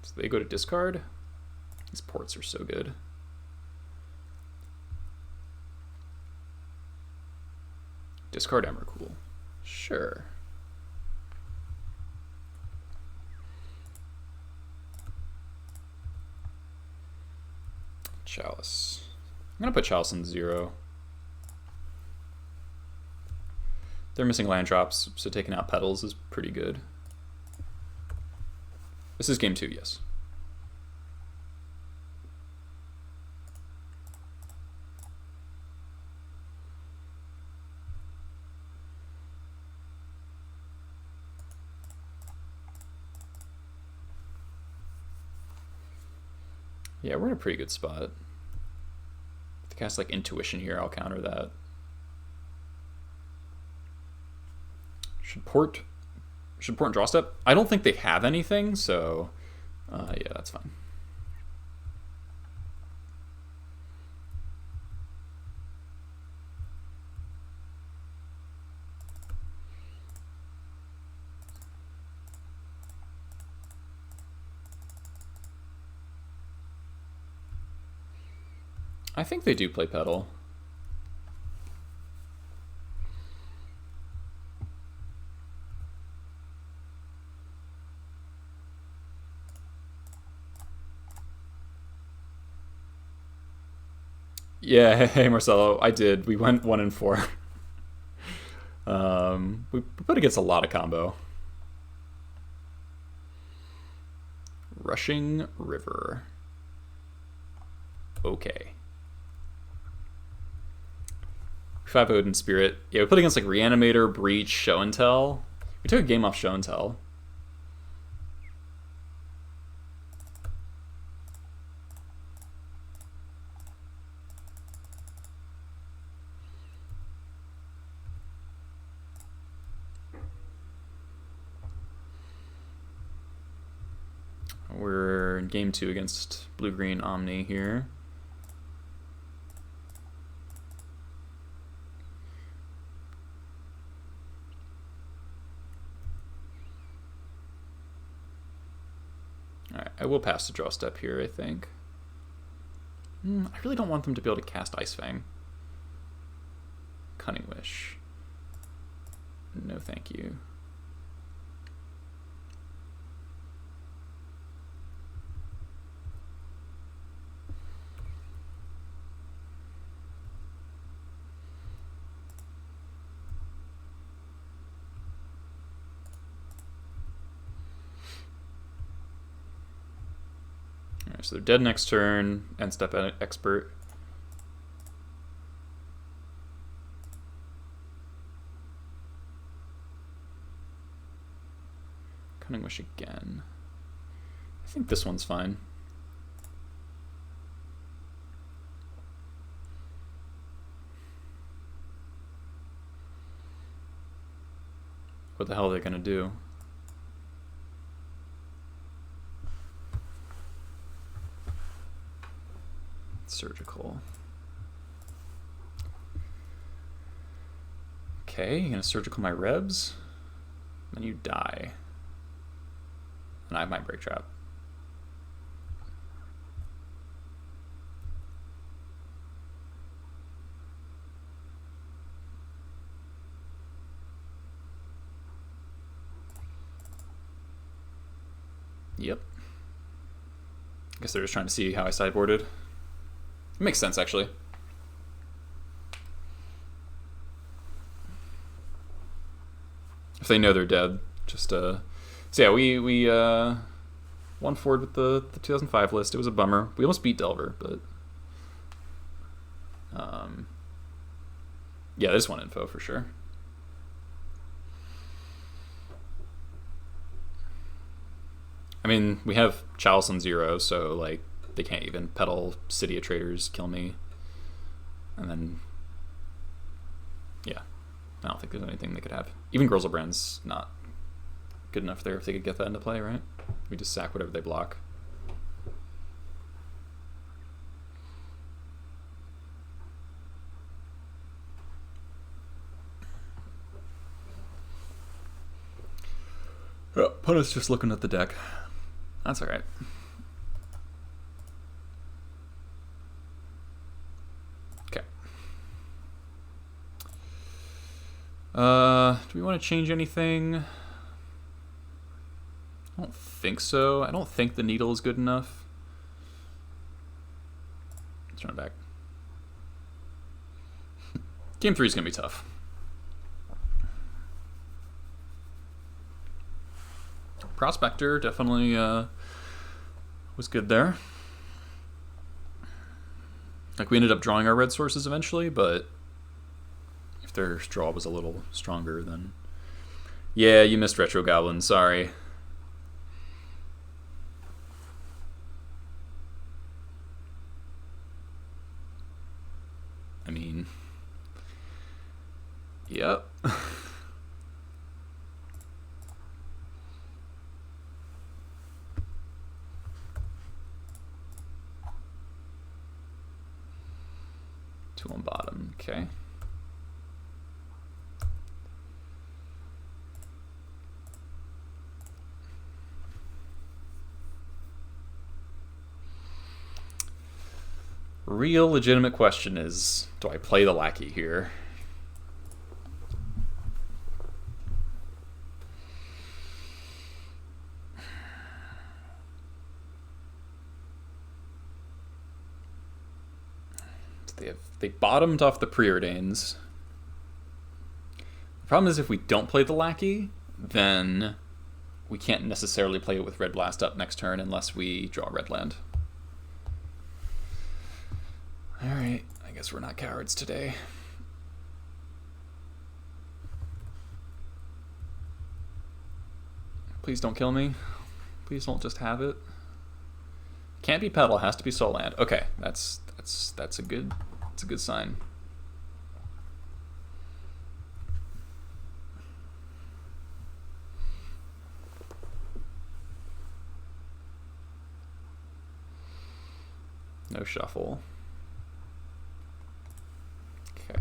So they go to discard. These ports are so good. Discard Emrakul. Sure. Chalice. I'm gonna put Chalice in 0. They're missing land drops, so taking out Petals is pretty good. This is game 2, yes. Yeah, we're in a pretty good spot. If they cast like Intuition here, I'll counter that. Should port and draw step? I don't think they have anything, so yeah, that's fine. I think they do play Petal. Yeah, hey Marcelo, I did. We went 1 and 4. We put against a lot of combo. Rushing River. okay. 5 Odin Spirit. Yeah, we put against like Reanimator, Breach, Show and Tell. We took a game off Show and Tell. We're in game 2 against blue-green Omni here. Alright, I will pass the draw step here, I think. I really don't want them to be able to cast Ice Fang. Cunning Wish. No thank you. Alright, so they're dead next turn, end step expert. Cunning Wish again. I think this one's fine. What the hell are they gonna do? Surgical. Okay, you're gonna surgical my Rebs, then you die. And I have my Break Trap. Yep. I guess they're just trying to see how I sideboarded. It makes sense, actually. If they know they're dead, just so yeah, we won forward with the 2005 list. It was a bummer. We almost beat Delver, but yeah, this one info for sure. I mean, we have Chalice on 0, so like they can't even pedal City of Traders, kill me, and then yeah, I don't think there's anything they could have. Even Grizzlebrand's not good enough there if they could get that into play, right? We just sack whatever they block. Oh, opponent's just looking at the deck. That's alright. Okay. Do we want to change anything? I don't think so. I don't think the needle is good enough. Let's run it back. Game 3 is going to be tough. Prospector definitely was good there. Like, we ended up drawing our red sources eventually, but if their draw was a little stronger, then yeah, you missed Retro Goblin. Sorry. I mean, yep. Two on bottom, okay. Real legitimate question is, do I play the lackey here? They bottomed off the preordains. The problem is if we don't play the lackey, then we can't necessarily play it with Red Blast up next turn unless we draw red land. Alright, I guess we're not cowards today. Please don't kill me. Please don't just have it. Can't be pedal, has to be soul land. Okay, that's a good sign. No shuffle. Okay.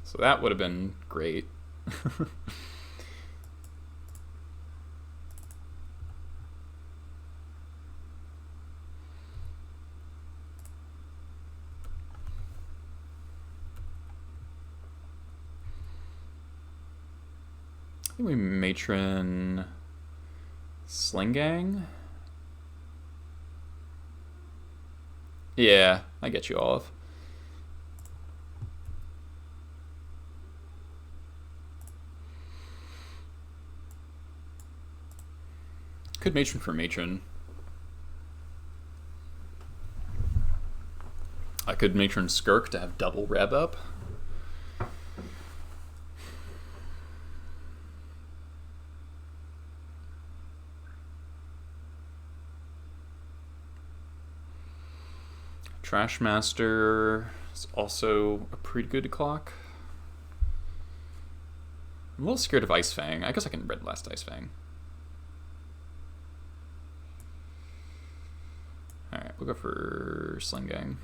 So that would have been great. I think we matron Sling Gang. Yeah, I get you, Olive. Could matron for matron. I could matron Skirk to have double rev up. Trashmaster is also a pretty good clock. I'm a little scared of Ice Fang. I guess I can Red Blast Ice Fang. Alright, we'll go for Sling Gang.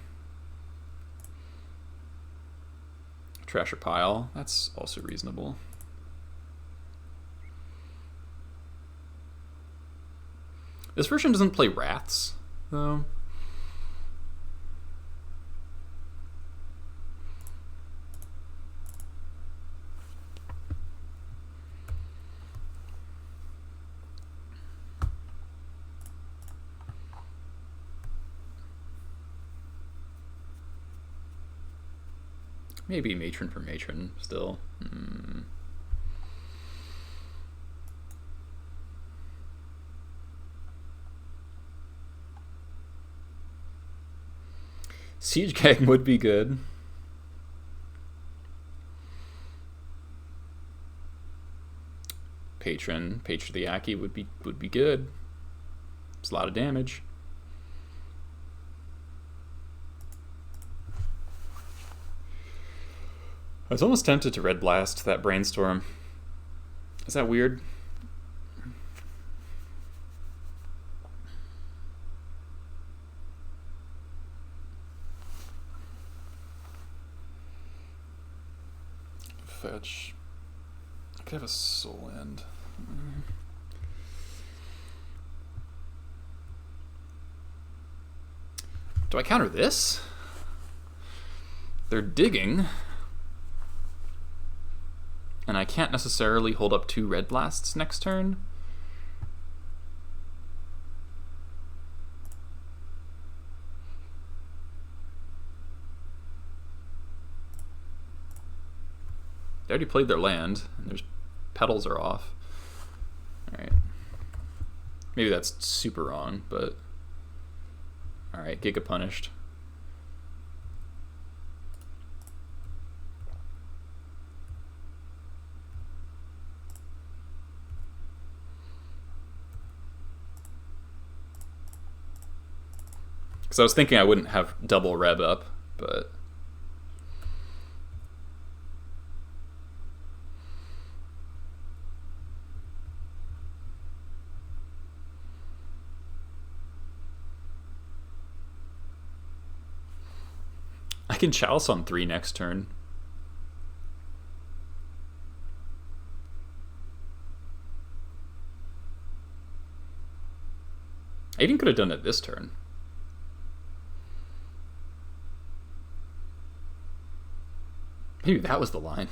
Trasher Pile, that's also reasonable. This version doesn't play Wraths, though. Maybe matron for matron still. Siege Gang would be good. Patron the Aki would be good. It's a lot of damage. I was almost tempted to Red Blast that Brainstorm. Is that weird? Fetch. I could have a Soul End. Do I counter this? They're digging. And I can't necessarily hold up 2 Red Blasts next turn. They already played their land, and their petals are off. Alright. Maybe that's super wrong, but... Alright, Giga punished. Because I was thinking I wouldn't have double rev up, but... I can Chalice on 3 next turn. I even could have done it this turn. Maybe that was the line.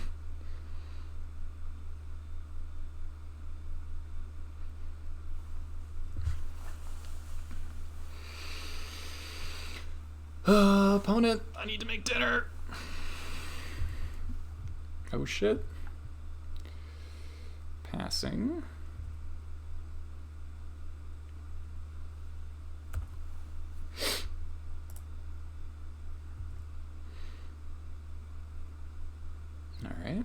Opponent, I need to make dinner. Oh shit. Passing. Alright.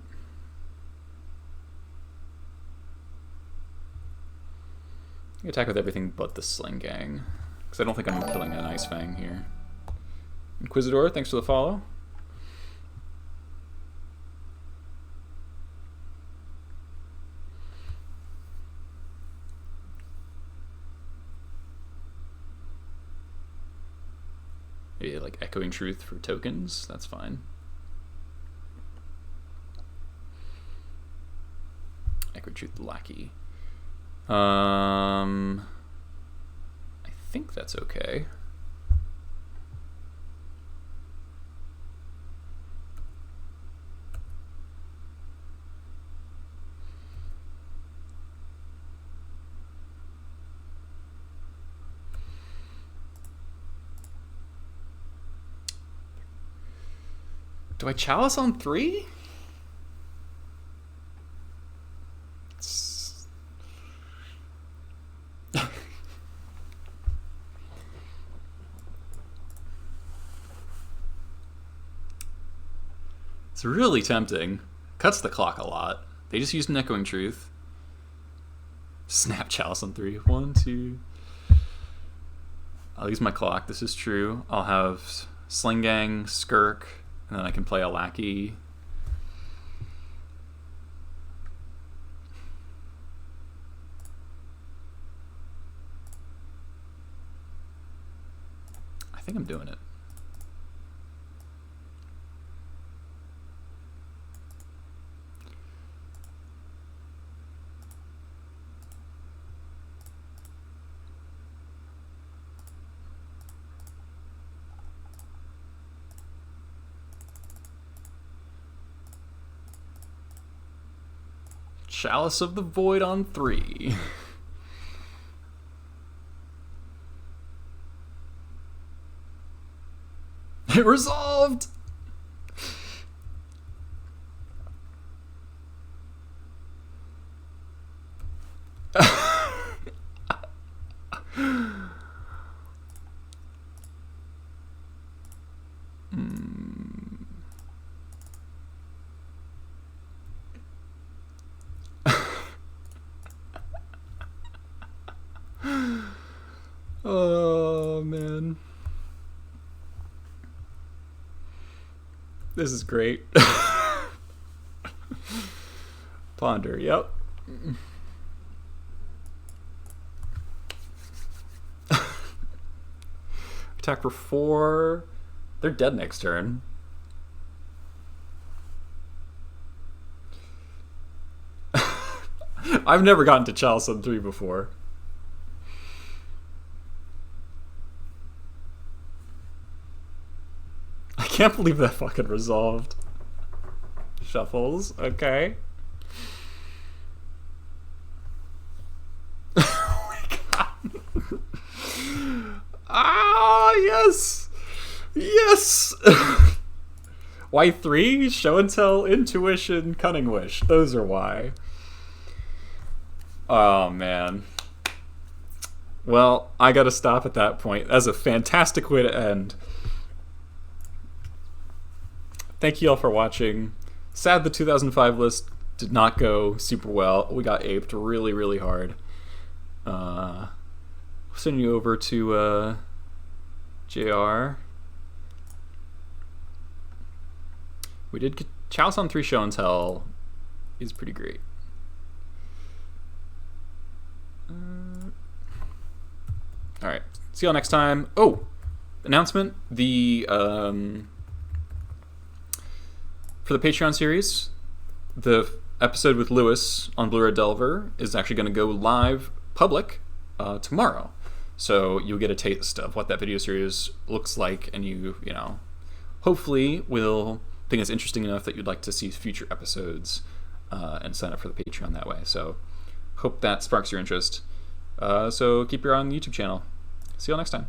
Attack with everything but the Sling Gang, because I don't think I'm killing an Ice Fang here. Inquisitor, thanks for the follow. Maybe like Echoing Truth for tokens, that's fine. Echoing Truth Lackey. I think that's okay. Do I Chalice on 3? It's really tempting. Cuts the clock a lot. They just used an Echoing Truth. Snap Chalice on 3. 1, 2. I'll use my clock. This is true. I'll have Sling Gang, Skirk, and then I can play a Lackey. I think I'm doing it. Chalice of the Void on 3. It resolved! Oh, man. This is great. Ponder, yep. Attack for 4. They're dead next turn. I've never gotten to Chalice on 3 before. I can't believe that fucking resolved. Shuffles, okay. Oh my god. Ah, yes! Yes! Why 3? Show and Tell, Intuition, Cunning Wish. Those are why. Oh, man. Well, I gotta stop at that point. That's a fantastic way to end. Thank you all for watching. Sad the 2005 list did not go super well. We got aped really, really hard. I'll send you over to JR. We did get Chalice on 3 Show and Tell is pretty great. Alright, see y'all next time. Oh, announcement. The for the Patreon series, the episode with Lewis on Blue Red Delver is actually going to go live public tomorrow. So you'll get a taste of what that video series looks like, and you know, hopefully will think it's interesting enough that you'd like to see future episodes and sign up for the Patreon that way. So hope that sparks your interest. So keep your eye on the YouTube channel. See you all next time.